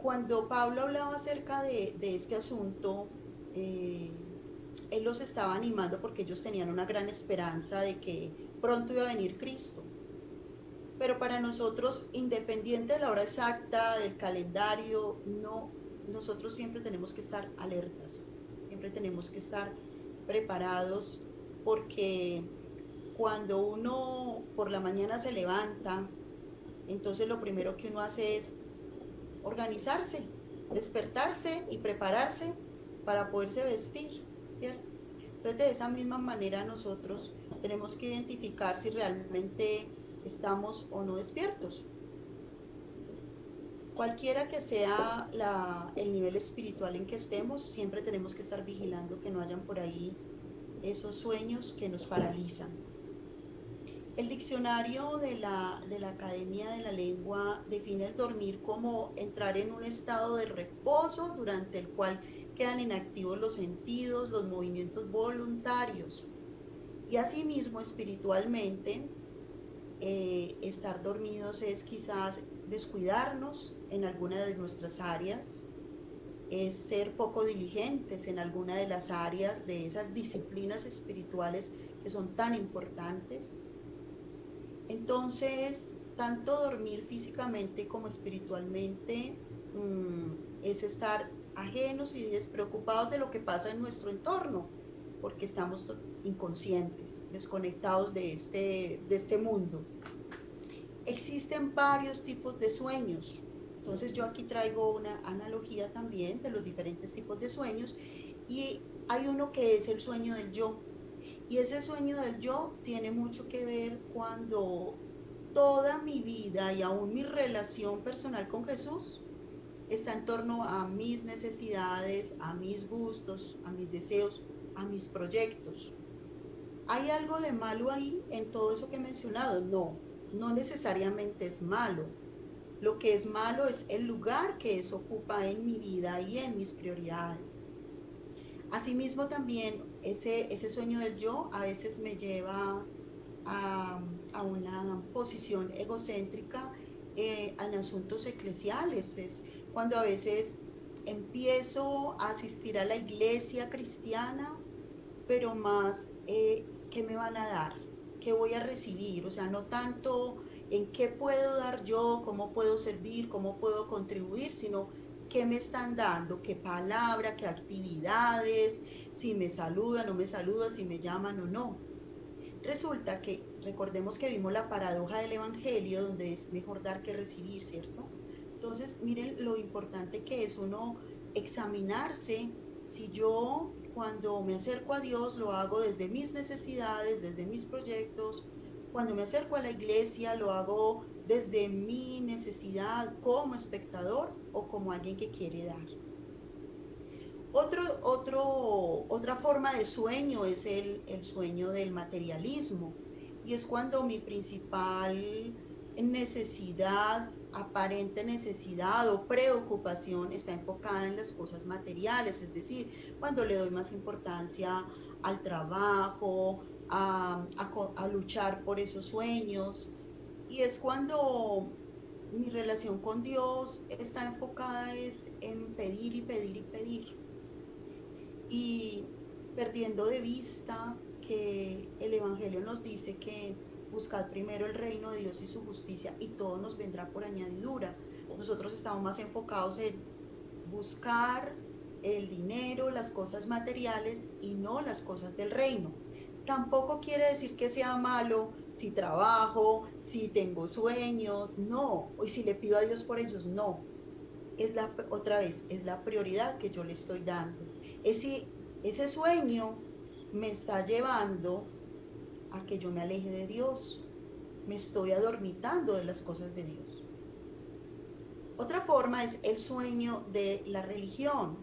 Cuando Pablo hablaba acerca de este asunto, él los estaba animando porque ellos tenían una gran esperanza de que pronto iba a venir Cristo. Pero para nosotros, independiente de la hora exacta, del calendario, no, nosotros siempre tenemos que estar alertas, siempre tenemos que estar preparados, porque cuando uno por la mañana se levanta, entonces lo primero que uno hace es organizarse, despertarse y prepararse para poderse vestir, ¿cierto? Entonces, de esa misma manera nosotros tenemos que identificar si realmente estamos o no despiertos. Cualquiera que sea el nivel espiritual en que estemos, siempre tenemos que estar vigilando que no hayan por ahí esos sueños que nos paralizan. El diccionario de la Academia de la Lengua define el dormir como entrar en un estado de reposo durante el cual quedan inactivos los sentidos, los movimientos voluntarios. Y asimismo, espiritualmente, estar dormidos es quizás descuidarnos en alguna de nuestras áreas, es ser poco diligentes en alguna de las áreas de esas disciplinas espirituales que son tan importantes. Entonces, tanto dormir físicamente como espiritualmente es estar ajenos y despreocupados de lo que pasa en nuestro entorno, porque estamos inconscientes, desconectados de este mundo. Existen varios tipos de sueños. Entonces yo aquí traigo una analogía también de los diferentes tipos de sueños, y hay uno que es el sueño del yo. Y ese sueño del yo tiene mucho que ver cuando toda mi vida y aún mi relación personal con Jesús está en torno a mis necesidades, a mis gustos, a mis deseos, a mis proyectos. ¿Hay algo de malo ahí en todo eso que he mencionado? No, no necesariamente es malo. Lo que es malo es el lugar que eso ocupa en mi vida y en mis prioridades. Asimismo también ese sueño del yo a veces me lleva a una posición egocéntrica en asuntos eclesiales. Es cuando a veces empiezo a asistir a la iglesia cristiana, pero más ¿qué me van a dar? ¿Qué voy a recibir? O sea, no tanto en qué puedo dar yo, cómo puedo servir, cómo puedo contribuir, sino qué me están dando, qué palabra, qué actividades, si me saludan o no me saludan, si me llaman o no. Resulta que, recordemos que vimos la paradoja del Evangelio, donde es mejor dar que recibir, ¿cierto? Entonces, miren lo importante que es uno examinarse si yo, cuando me acerco a Dios, lo hago desde mis necesidades, desde mis proyectos. Cuando me acerco a la iglesia, lo hago desde mi necesidad como espectador o como alguien que quiere dar. Otra forma de sueño es el sueño del materialismo, y es cuando mi principal necesidad, aparente necesidad o preocupación está enfocada en las cosas materiales, es decir, cuando le doy más importancia al trabajo, a luchar por esos sueños, y es cuando mi relación con Dios está enfocada es en pedir y pedir y pedir, y perdiendo de vista que el Evangelio nos dice que buscad primero el reino de Dios y su justicia y todo nos vendrá por añadidura. Nosotros estamos más enfocados en buscar el dinero, las cosas materiales y no las cosas del reino. Tampoco quiere decir que sea malo si trabajo, si tengo sueños, no, y si le pido a Dios por ellos, no. Otra vez, es la prioridad que yo le estoy dando. Ese sueño me está llevando a que yo me aleje de Dios, me estoy adormitando de las cosas de Dios. Otra forma es el sueño de la religión,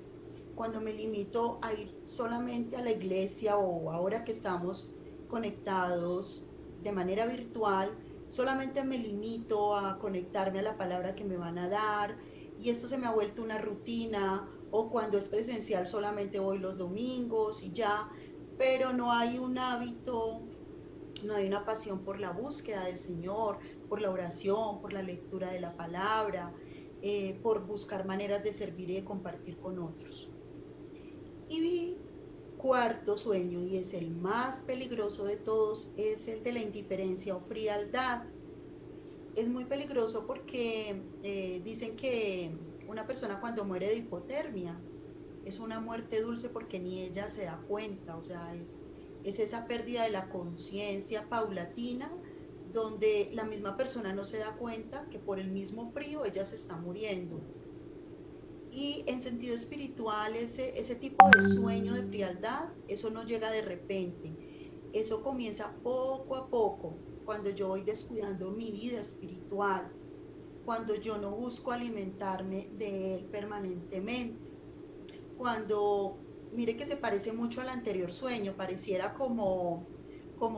cuando me limito a ir solamente a la iglesia, o ahora que estamos conectados de manera virtual, solamente me limito a conectarme a la palabra que me van a dar, y esto se me ha vuelto una rutina, o cuando es presencial solamente voy los domingos y ya, pero no hay un hábito, no hay una pasión por la búsqueda del Señor, por la oración, por la lectura de la palabra, por buscar maneras de servir y de compartir con otros. Y mi cuarto sueño, y es el más peligroso de todos, es el de la indiferencia o frialdad. Es muy peligroso porque dicen que una persona cuando muere de hipotermia es una muerte dulce porque ni ella se da cuenta, o sea, es esa pérdida de la conciencia paulatina, donde la misma persona no se da cuenta que por el mismo frío ella se está muriendo. Y en sentido espiritual, ese tipo de sueño de frialdad, eso no llega de repente, eso comienza poco a poco, cuando yo voy descuidando mi vida espiritual, cuando yo no busco alimentarme de él permanentemente, cuando, mire que se parece mucho al anterior sueño, pareciera como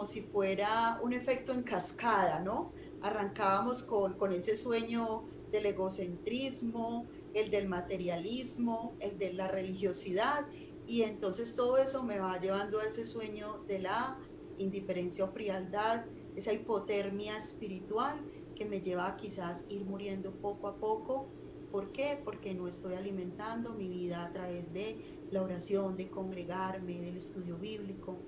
si fuera un efecto en cascada, ¿no? Arrancábamos con ese sueño del egocentrismo, el del materialismo, el de la religiosidad, y entonces todo eso me va llevando a ese sueño de la indiferencia o frialdad, esa hipotermia espiritual que me lleva a quizás ir muriendo poco a poco. ¿Por qué? Porque no estoy alimentando mi vida a través de la oración, de congregarme, del estudio bíblico.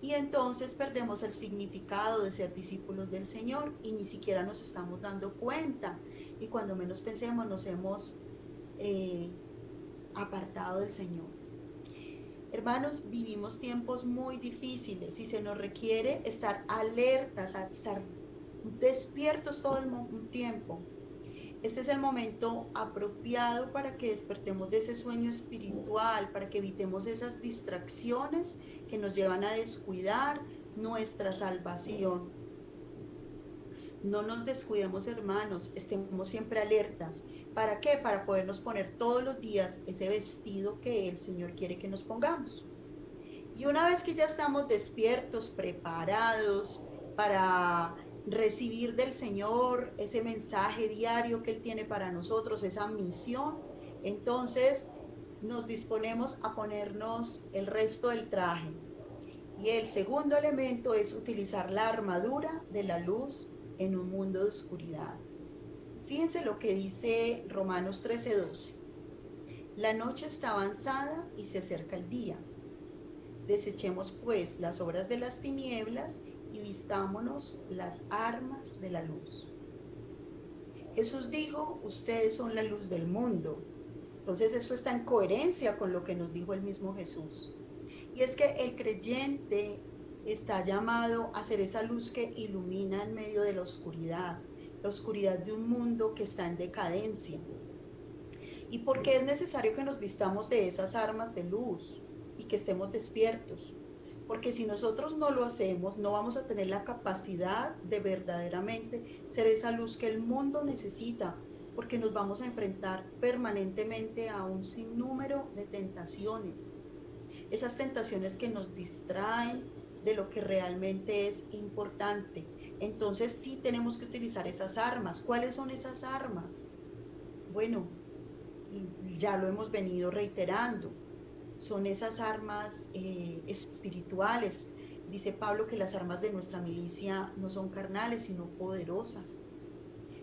Y entonces perdemos el significado de ser discípulos del Señor y ni siquiera nos estamos dando cuenta. Y cuando menos pensemos nos hemos apartado del Señor. Hermanos, vivimos tiempos muy difíciles y se nos requiere estar alertas, estar despiertos todo el tiempo. Este es el momento apropiado para que despertemos de ese sueño espiritual, para que evitemos esas distracciones que nos llevan a descuidar nuestra salvación. No nos descuidemos, hermanos, estemos siempre alertas. ¿Para qué? Para podernos poner todos los días ese vestido que el Señor quiere que nos pongamos. Y una vez que ya estamos despiertos, preparados para recibir del Señor ese mensaje diario que Él tiene para nosotros, esa misión, entonces nos disponemos a ponernos el resto del traje. Y el segundo elemento es utilizar la armadura de la luz en un mundo de oscuridad. Fíjense lo que dice Romanos 13:12. La noche está avanzada y se acerca el día. Desechemos pues las obras de las tinieblas y vistámonos las armas de la luz. Jesús dijo, ustedes son la luz del mundo. Entonces eso está en coherencia con lo que nos dijo el mismo Jesús. Y es que el creyente está llamado a ser esa luz que ilumina en medio de la oscuridad de un mundo que está en decadencia. ¿Y por qué es necesario que nos vistamos de esas armas de luz y que estemos despiertos? Porque si nosotros no lo hacemos, no vamos a tener la capacidad de verdaderamente ser esa luz que el mundo necesita porque nos vamos a enfrentar permanentemente a un sinnúmero de tentaciones. Esas tentaciones que nos distraen de lo que realmente es importante. Entonces sí tenemos que utilizar esas armas. ¿Cuáles son esas armas? Bueno, ya lo hemos venido reiterando. Son esas armas espirituales. Dice Pablo que las armas de nuestra milicia no son carnales, sino poderosas.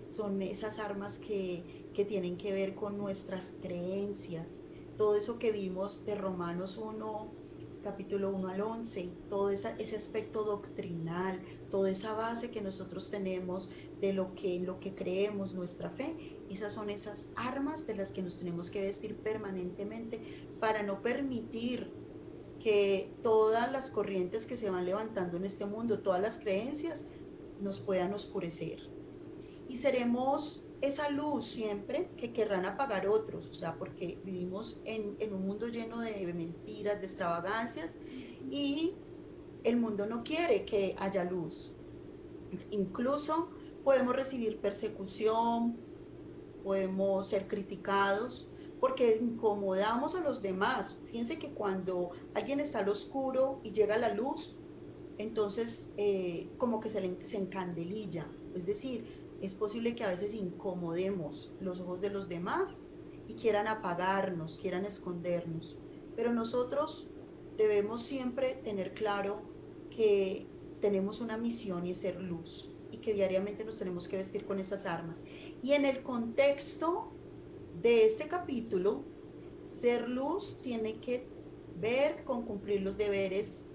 Son esas armas que tienen que ver con nuestras creencias. Todo eso que vimos de Romanos 1, capítulo 1 al 11, todo ese aspecto doctrinal, toda esa base que nosotros tenemos de lo que creemos, nuestra fe, esas son esas armas de las que nos tenemos que vestir permanentemente para no permitir que todas las corrientes que se van levantando en este mundo, todas las creencias, nos puedan oscurecer. Y seremos esa luz siempre que querrán apagar otros, o sea, porque vivimos en un mundo lleno de mentiras, de extravagancias, y el mundo no quiere que haya luz. Incluso podemos recibir persecución, podemos ser criticados, porque incomodamos a los demás. Fíjense que cuando alguien está al oscuro y llega la luz, entonces como que se encandelilla, es decir, es posible que a veces incomodemos los ojos de los demás y quieran apagarnos, quieran escondernos. Pero nosotros debemos siempre tener claro que tenemos una misión y es ser luz y que diariamente nos tenemos que vestir con esas armas. Y en el contexto de este capítulo, ser luz tiene que ver con cumplir los deberes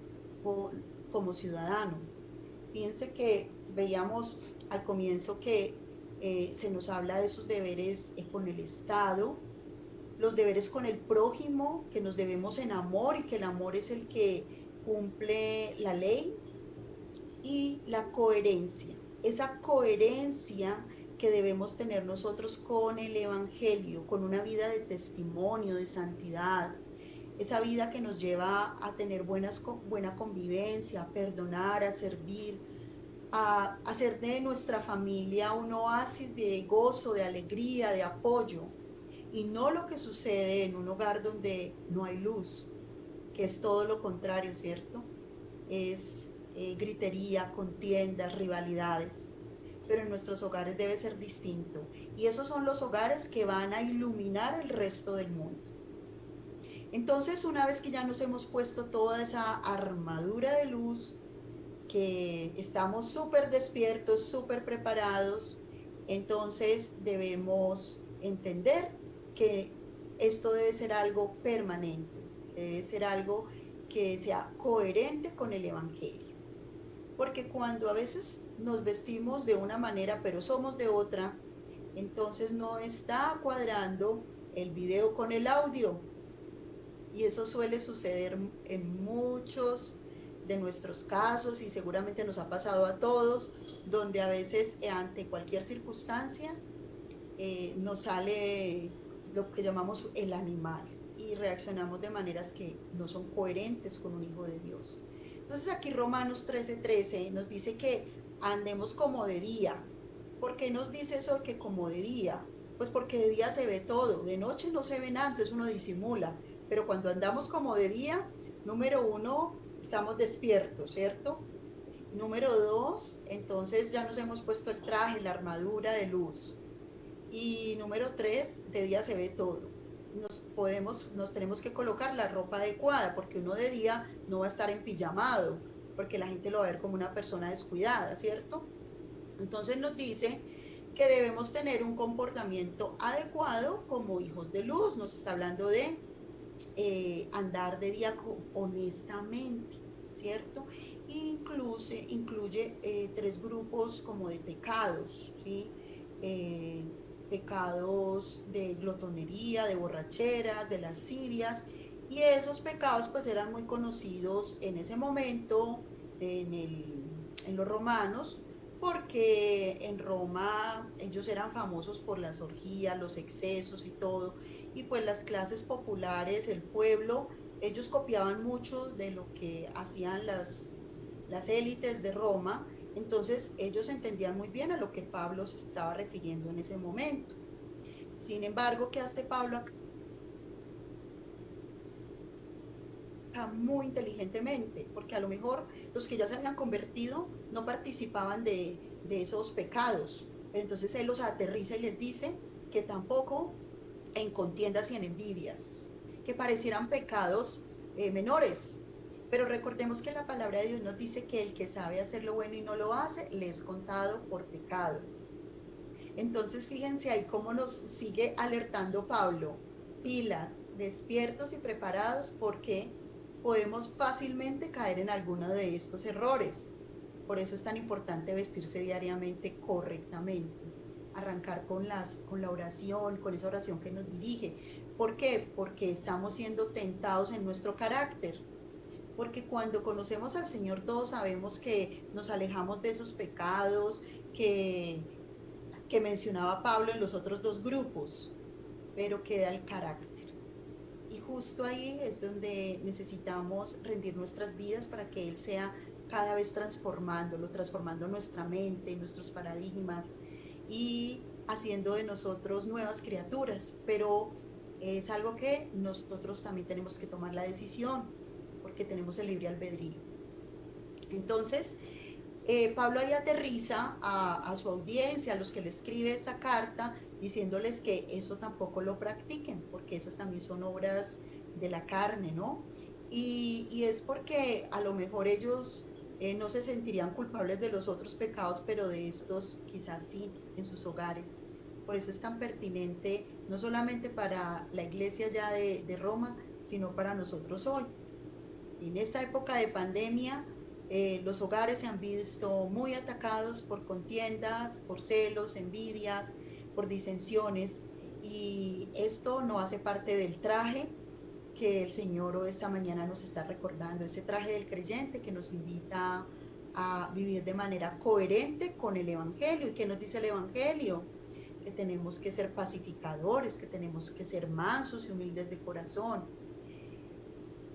como ciudadano. Fíjense que veíamos al comienzo que se nos habla de esos deberes con el Estado, los deberes con el prójimo, que nos debemos en amor y que el amor es el que cumple la ley, y la coherencia, esa coherencia que debemos tener nosotros con el Evangelio, con una vida de testimonio, de santidad, esa vida que nos lleva a tener buena convivencia, a perdonar, a servir, a hacer de nuestra familia un oasis de gozo, de alegría, de apoyo, y no lo que sucede en un hogar donde no hay luz, que es todo lo contrario, ¿cierto? Es gritería, contiendas, rivalidades, pero en nuestros hogares debe ser distinto, y esos son los hogares que van a iluminar el resto del mundo. Entonces, una vez que ya nos hemos puesto toda esa armadura de luz, que estamos súper despiertos, súper preparados, entonces debemos entender que esto debe ser algo permanente, debe ser algo que sea coherente con el Evangelio. Porque cuando a veces nos vestimos de una manera pero somos de otra, entonces no está cuadrando el video con el audio. Y eso suele suceder en muchos de nuestros casos, y seguramente nos ha pasado a todos, donde a veces ante cualquier circunstancia nos sale lo que llamamos el animal y reaccionamos de maneras que no son coherentes con un hijo de Dios. Entonces aquí Romanos 13:13 nos dice que andemos como de día. ¿Por qué nos dice eso que como de día? Pues porque de día se ve todo, de noche no se ve nada, entonces uno disimula, pero cuando andamos como de día, número uno, estamos despiertos, ¿cierto? Número dos, entonces ya nos hemos puesto el traje, la armadura de luz. Y número tres, de día se ve todo. Nos tenemos que colocar la ropa adecuada, porque uno de día no va a estar en pijamado, porque la gente lo va a ver como una persona descuidada, ¿cierto? Entonces nos dice que debemos tener un comportamiento adecuado como hijos de luz. Nos está hablando de andar de día honestamente, ¿cierto? Incluye tres grupos como de pecados, ¿sí? Pecados de glotonería, de borracheras, de lascivias, y esos pecados pues eran muy conocidos en ese momento en los romanos, porque en Roma ellos eran famosos por las orgías, los excesos y todo, y pues las clases populares, el pueblo, ellos copiaban mucho de lo que hacían las élites de Roma. Entonces ellos entendían muy bien a lo que Pablo se estaba refiriendo en ese momento. Sin embargo, ¿qué hace Pablo acá? Muy inteligentemente, porque a lo mejor los que ya se habían convertido no participaban de esos pecados, pero entonces él los aterriza y les dice que tampoco en contiendas y en envidias, que parecieran pecados menores, pero recordemos que la palabra de Dios nos dice que el que sabe hacer lo bueno y no lo hace, le es contado por pecado. Entonces fíjense ahí cómo nos sigue alertando Pablo: pilas, despiertos y preparados, porque podemos fácilmente caer en alguno de estos errores. Por eso es tan importante vestirse diariamente correctamente, arrancar con la oración, con esa oración que nos dirige. ¿Por qué? Porque estamos siendo tentados en nuestro carácter. Porque cuando conocemos al Señor todos sabemos que nos alejamos de esos pecados que mencionaba Pablo en los otros dos grupos, pero queda el carácter. Y justo ahí es donde necesitamos rendir nuestras vidas para que Él sea cada vez transformando nuestra mente, nuestros paradigmas y haciendo de nosotros nuevas criaturas. Pero es algo que nosotros también tenemos que tomar la decisión, porque tenemos el libre albedrío. Entonces, Pablo ahí aterriza a su audiencia, a los que le escribe esta carta, diciéndoles que eso tampoco lo practiquen, porque esas también son obras de la carne, ¿no? Y es porque a lo mejor ellos no se sentirían culpables de los otros pecados, pero de estos quizás sí, en sus hogares. Por eso es tan pertinente, no solamente para la iglesia ya de Roma, sino para nosotros hoy. En esta época de pandemia, los hogares se han visto muy atacados por contiendas, por celos, envidias, por disensiones, y esto no hace parte del traje que el Señor esta mañana nos está recordando, ese traje del creyente que nos invita a vivir de manera coherente con el Evangelio. ¿Y qué nos dice el Evangelio? Que tenemos que ser pacificadores, que tenemos que ser mansos y humildes de corazón.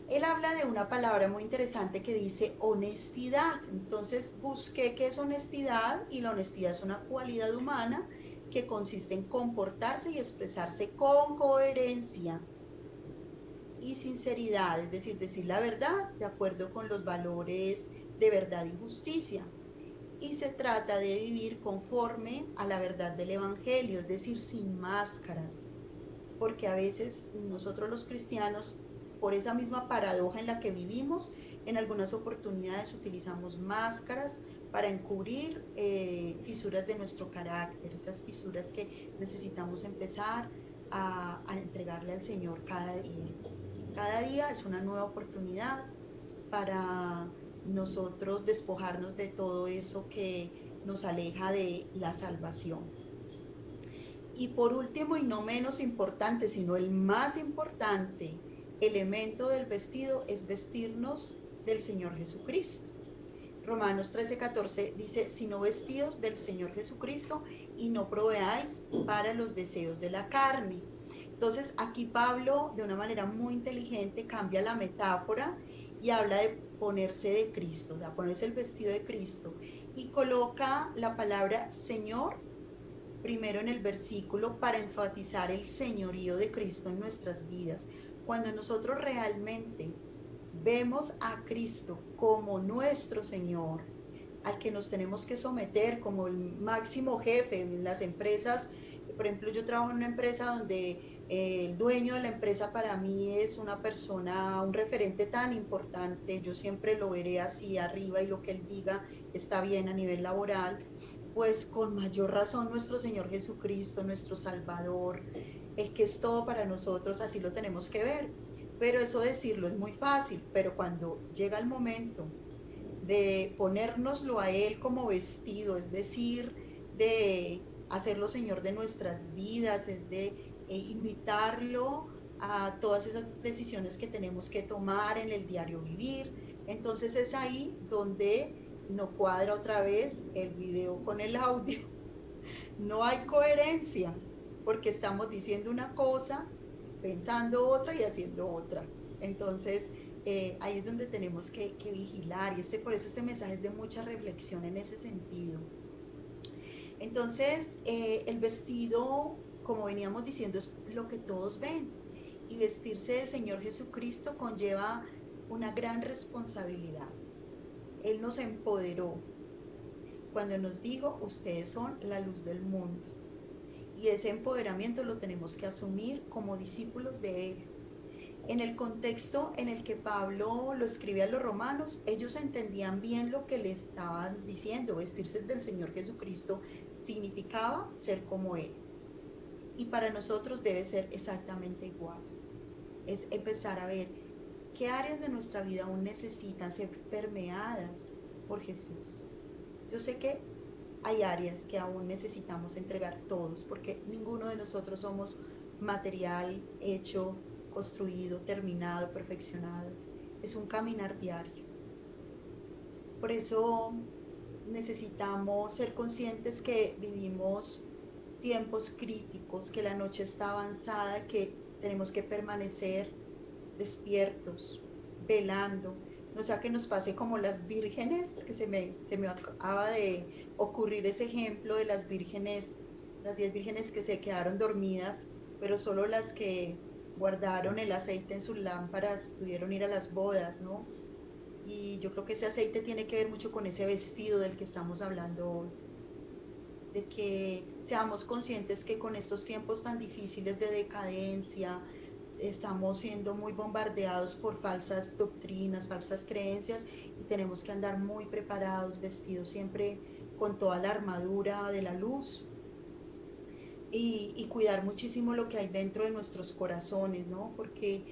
Él habla de una palabra muy interesante que dice honestidad. Entonces busqué qué es honestidad, y la honestidad es una cualidad humana que consiste en comportarse y expresarse con coherencia y sinceridad, es decir, decir la verdad de acuerdo con los valores de verdad y justicia. Y se trata de vivir conforme a la verdad del Evangelio, es decir, sin máscaras, porque a veces nosotros los cristianos, por esa misma paradoja en la que vivimos, en algunas oportunidades utilizamos máscaras para encubrir fisuras de nuestro carácter, esas fisuras que necesitamos empezar a entregarle al Señor cada día. Cada día es una nueva oportunidad para nosotros despojarnos de todo eso que nos aleja de la salvación. Y por último, y no menos importante, sino el más importante elemento del vestido, es vestirnos del Señor Jesucristo. Romanos 13:14 dice: sino vestidos del Señor Jesucristo, y no proveáis para los deseos de la carne. Entonces aquí Pablo, de una manera muy inteligente, cambia la metáfora y habla de ponerse de Cristo, o sea, ponerse el vestido de Cristo, y coloca la palabra Señor primero en el versículo para enfatizar el señorío de Cristo en nuestras vidas. Cuando nosotros realmente vemos a Cristo como nuestro Señor, al que nos tenemos que someter como el máximo jefe en las empresas. Por ejemplo, yo trabajo en una empresa donde el dueño de la empresa para mí es una persona, un referente tan importante. Yo siempre lo veré así arriba, y lo que él diga está bien a nivel laboral. Pues con mayor razón nuestro Señor Jesucristo, nuestro Salvador, el que es todo para nosotros, así lo tenemos que ver. Pero eso decirlo es muy fácil, pero cuando llega el momento de ponérnoslo a Él como vestido, es decir, de hacerlo Señor de nuestras vidas, es de invitarlo a todas esas decisiones que tenemos que tomar en el diario vivir, entonces es ahí donde no cuadra otra vez el video con el audio. No hay coherencia, porque estamos diciendo una cosa, pensando otra y haciendo otra. Entonces ahí es donde tenemos que vigilar, y por eso este mensaje es de mucha reflexión en ese sentido. Entonces el vestido como veníamos diciendo, es lo que todos ven. Y vestirse del Señor Jesucristo conlleva una gran responsabilidad. Él nos empoderó cuando nos dijo, ustedes son la luz del mundo. Y ese empoderamiento lo tenemos que asumir como discípulos de Él. En el contexto en el que Pablo lo escribe a los romanos, ellos entendían bien lo que le estaban diciendo. Vestirse del Señor Jesucristo significaba ser como Él. Y para nosotros debe ser exactamente igual. Es empezar a ver qué áreas de nuestra vida aún necesitan ser permeadas por Jesús. Yo sé que hay áreas que aún necesitamos entregar todos, porque ninguno de nosotros somos material hecho, construido, terminado, perfeccionado. Es un caminar diario. Por eso necesitamos ser conscientes que vivimos tiempos críticos, que la noche está avanzada, que tenemos que permanecer despiertos, velando. No sea que nos pase como las vírgenes, que se me acaba de ocurrir ese ejemplo de las vírgenes, las 10 vírgenes que se quedaron dormidas, pero solo las que guardaron el aceite en sus lámparas pudieron ir a las bodas, ¿no? Y yo creo que ese aceite tiene que ver mucho con ese vestido del que estamos hablando hoy. De que seamos conscientes que con estos tiempos tan difíciles de decadencia, estamos siendo muy bombardeados por falsas doctrinas, falsas creencias, y tenemos que andar muy preparados, vestidos siempre con toda la armadura de la luz, y cuidar muchísimo lo que hay dentro de nuestros corazones, ¿no? Porque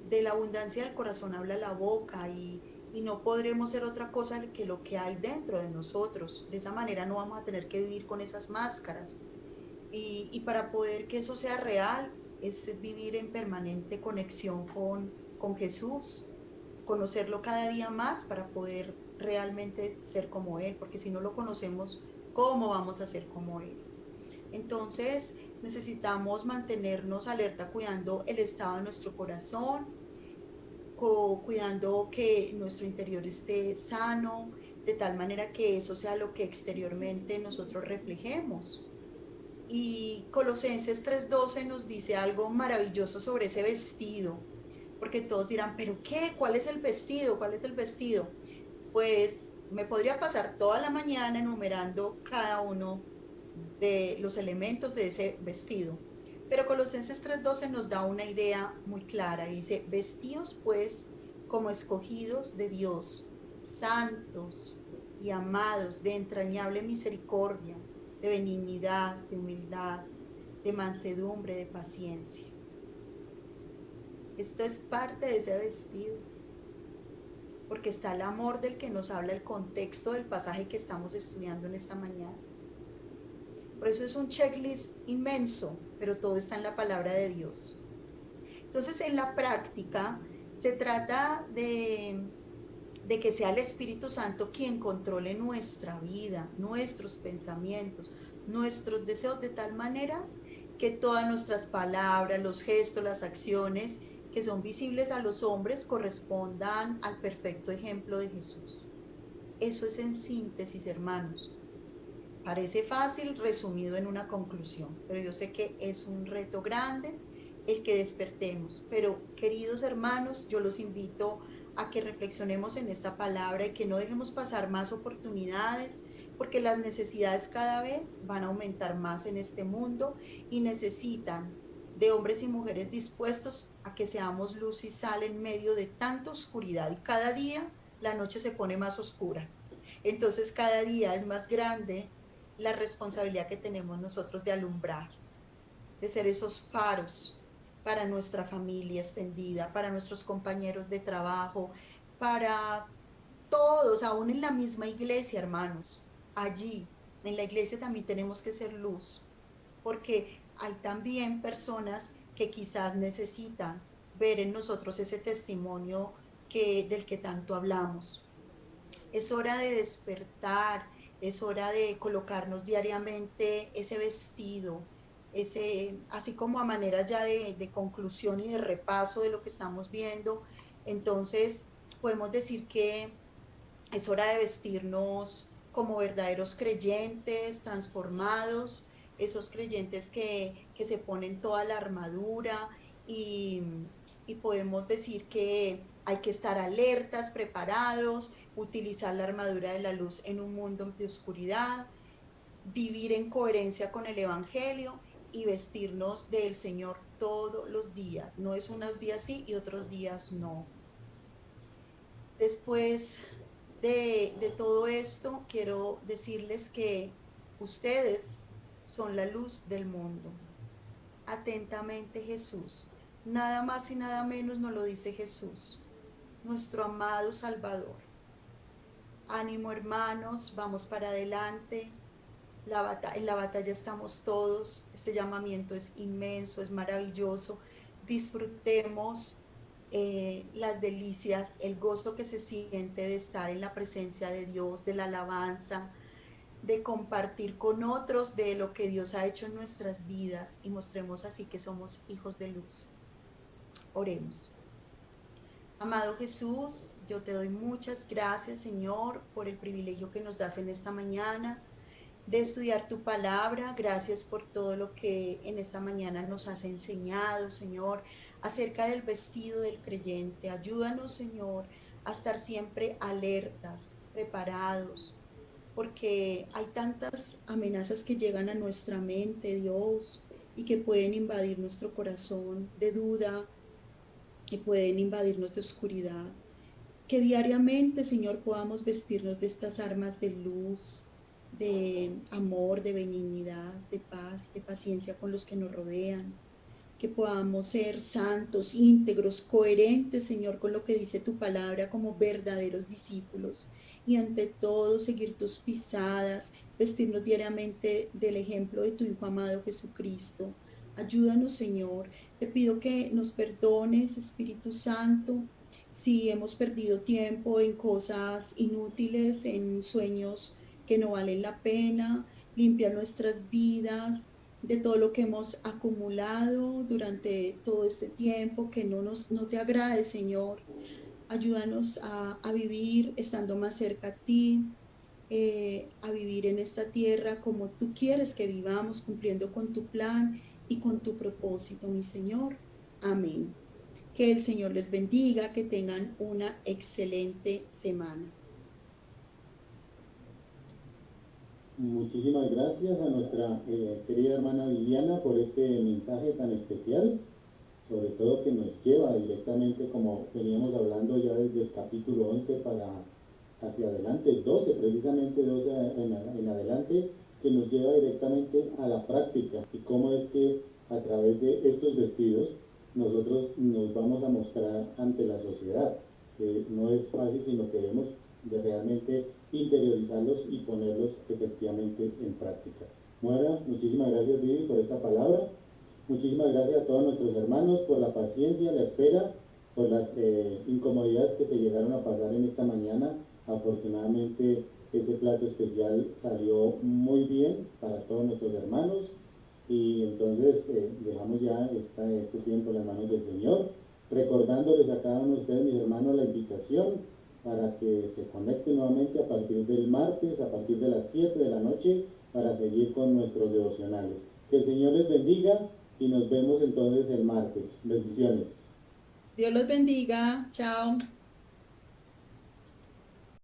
de la abundancia del corazón habla la boca, y no podremos ser otra cosa que lo que hay dentro de nosotros. De esa manera no vamos a tener que vivir con esas máscaras, y para poder que eso sea real es vivir en permanente conexión con Jesús, conocerlo cada día más para poder realmente ser como Él, porque si no lo conocemos, ¿cómo vamos a ser como Él? Entonces necesitamos mantenernos alerta, cuidando el estado de nuestro corazón, cuidando que nuestro interior esté sano, de tal manera que eso sea lo que exteriormente nosotros reflejemos. Y Colosenses 3:12 nos dice algo maravilloso sobre ese vestido, porque todos dirán, ¿pero qué? ¿Cuál es el vestido? ¿Cuál es el vestido? Pues me podría pasar toda la mañana enumerando cada uno de los elementos de ese vestido, pero Colosenses 3:12 nos da una idea muy clara. Dice, vestíos pues como escogidos de Dios, santos y amados, de entrañable misericordia, de benignidad, de humildad, de mansedumbre, de paciencia. Esto es parte de ese vestido, porque está el amor del que nos habla el contexto del pasaje que estamos estudiando en esta mañana. Por eso es un checklist inmenso, pero todo está en la palabra de Dios. Entonces, en la práctica, se trata de que sea el Espíritu Santo quien controle nuestra vida, nuestros pensamientos, nuestros deseos, de tal manera que todas nuestras palabras, los gestos, las acciones que son visibles a los hombres correspondan al perfecto ejemplo de Jesús. Eso es en síntesis, hermanos. Parece fácil resumido en una conclusión, pero yo sé que es un reto grande el que despertemos. Pero, queridos hermanos, yo los invito a que reflexionemos en esta palabra y que no dejemos pasar más oportunidades, porque las necesidades cada vez van a aumentar más en este mundo y necesitan de hombres y mujeres dispuestos a que seamos luz y sal en medio de tanta oscuridad, y cada día la noche se pone más oscura. Entonces cada día es más grande la responsabilidad que tenemos nosotros de alumbrar, de ser esos faros para nuestra familia extendida, para nuestros compañeros de trabajo, para todos, aún en la misma iglesia, hermanos. Allí, en la iglesia también tenemos que ser luz, porque hay también personas que quizás necesitan ver en nosotros ese testimonio del que tanto hablamos. Es hora de despertar, es hora de colocarnos diariamente ese vestido, así como a manera ya de conclusión y de repaso de lo que estamos viendo. Entonces podemos decir que es hora de vestirnos como verdaderos creyentes, transformados, esos creyentes que se ponen toda la armadura y podemos decir que hay que estar alertas, preparados, utilizar la armadura de la luz en un mundo de oscuridad, vivir en coherencia con el Evangelio y vestirnos del Señor todos los días. No es unos días sí y otros días no. Después de todo esto, quiero decirles que ustedes son la luz del mundo. Atentamente, Jesús. Nada más y nada menos nos lo dice Jesús, nuestro amado Salvador. Ánimo, hermanos, vamos para adelante. En la batalla estamos todos. Este llamamiento es inmenso, es maravilloso. Disfrutemos las delicias, el gozo que se siente de estar en la presencia de Dios, de la alabanza, de compartir con otros de lo que Dios ha hecho en nuestras vidas y mostremos así que somos hijos de luz. Oremos. Amado Jesús, yo te doy muchas gracias, Señor, por el privilegio que nos das en esta mañana de estudiar tu palabra. Gracias por todo lo que en esta mañana nos has enseñado, Señor, acerca del vestido del creyente. Ayúdanos, Señor, a estar siempre alertas, preparados, porque hay tantas amenazas que llegan a nuestra mente, Dios, y que pueden invadir nuestro corazón de duda, que pueden invadirnos de oscuridad. Que diariamente, Señor, podamos vestirnos de estas armas de luz, de amor, de benignidad, de paz, de paciencia con los que nos rodean. Que podamos ser santos, íntegros, coherentes, Señor, con lo que dice tu palabra como verdaderos discípulos. Y ante todo, seguir tus pisadas, vestirnos diariamente del ejemplo de tu Hijo amado Jesucristo. Ayúdanos, Señor. Te pido que nos perdones, Espíritu Santo, si hemos perdido tiempo en cosas inútiles, en sueños que no valen la pena. Limpia nuestras vidas de todo lo que hemos acumulado durante todo este tiempo que no te agrade, Señor. Ayúdanos a vivir estando más cerca a ti, a vivir en esta tierra como tú quieres que vivamos, cumpliendo con tu plan y con tu propósito, mi Señor. Amén. Que el Señor les bendiga, que tengan una excelente semana. Muchísimas gracias a nuestra querida hermana Viviana por este mensaje tan especial, sobre todo que nos lleva directamente, como veníamos hablando ya desde el capítulo 11 hacia adelante, 12 precisamente, 12 en adelante, que nos lleva directamente a la práctica y cómo es que a través de estos vestidos nosotros nos vamos a mostrar ante la sociedad. No es fácil, sino que debemos de realmente interiorizarlos y ponerlos efectivamente en práctica. Bueno, muchísimas gracias, Vivi, por esta palabra. Muchísimas gracias a todos nuestros hermanos por la paciencia, la espera, por las incomodidades que se llegaron a pasar en esta mañana. Afortunadamente ese plato especial salió muy bien para todos nuestros hermanos y entonces dejamos ya este tiempo en las manos del Señor, recordándoles a cada uno de ustedes, mis hermanos, la invitación para que se conecten nuevamente a partir del martes, a partir de las 7 de la noche, para seguir con nuestros devocionales. Que el Señor les bendiga y nos vemos entonces el martes. Bendiciones. Dios los bendiga. Chao.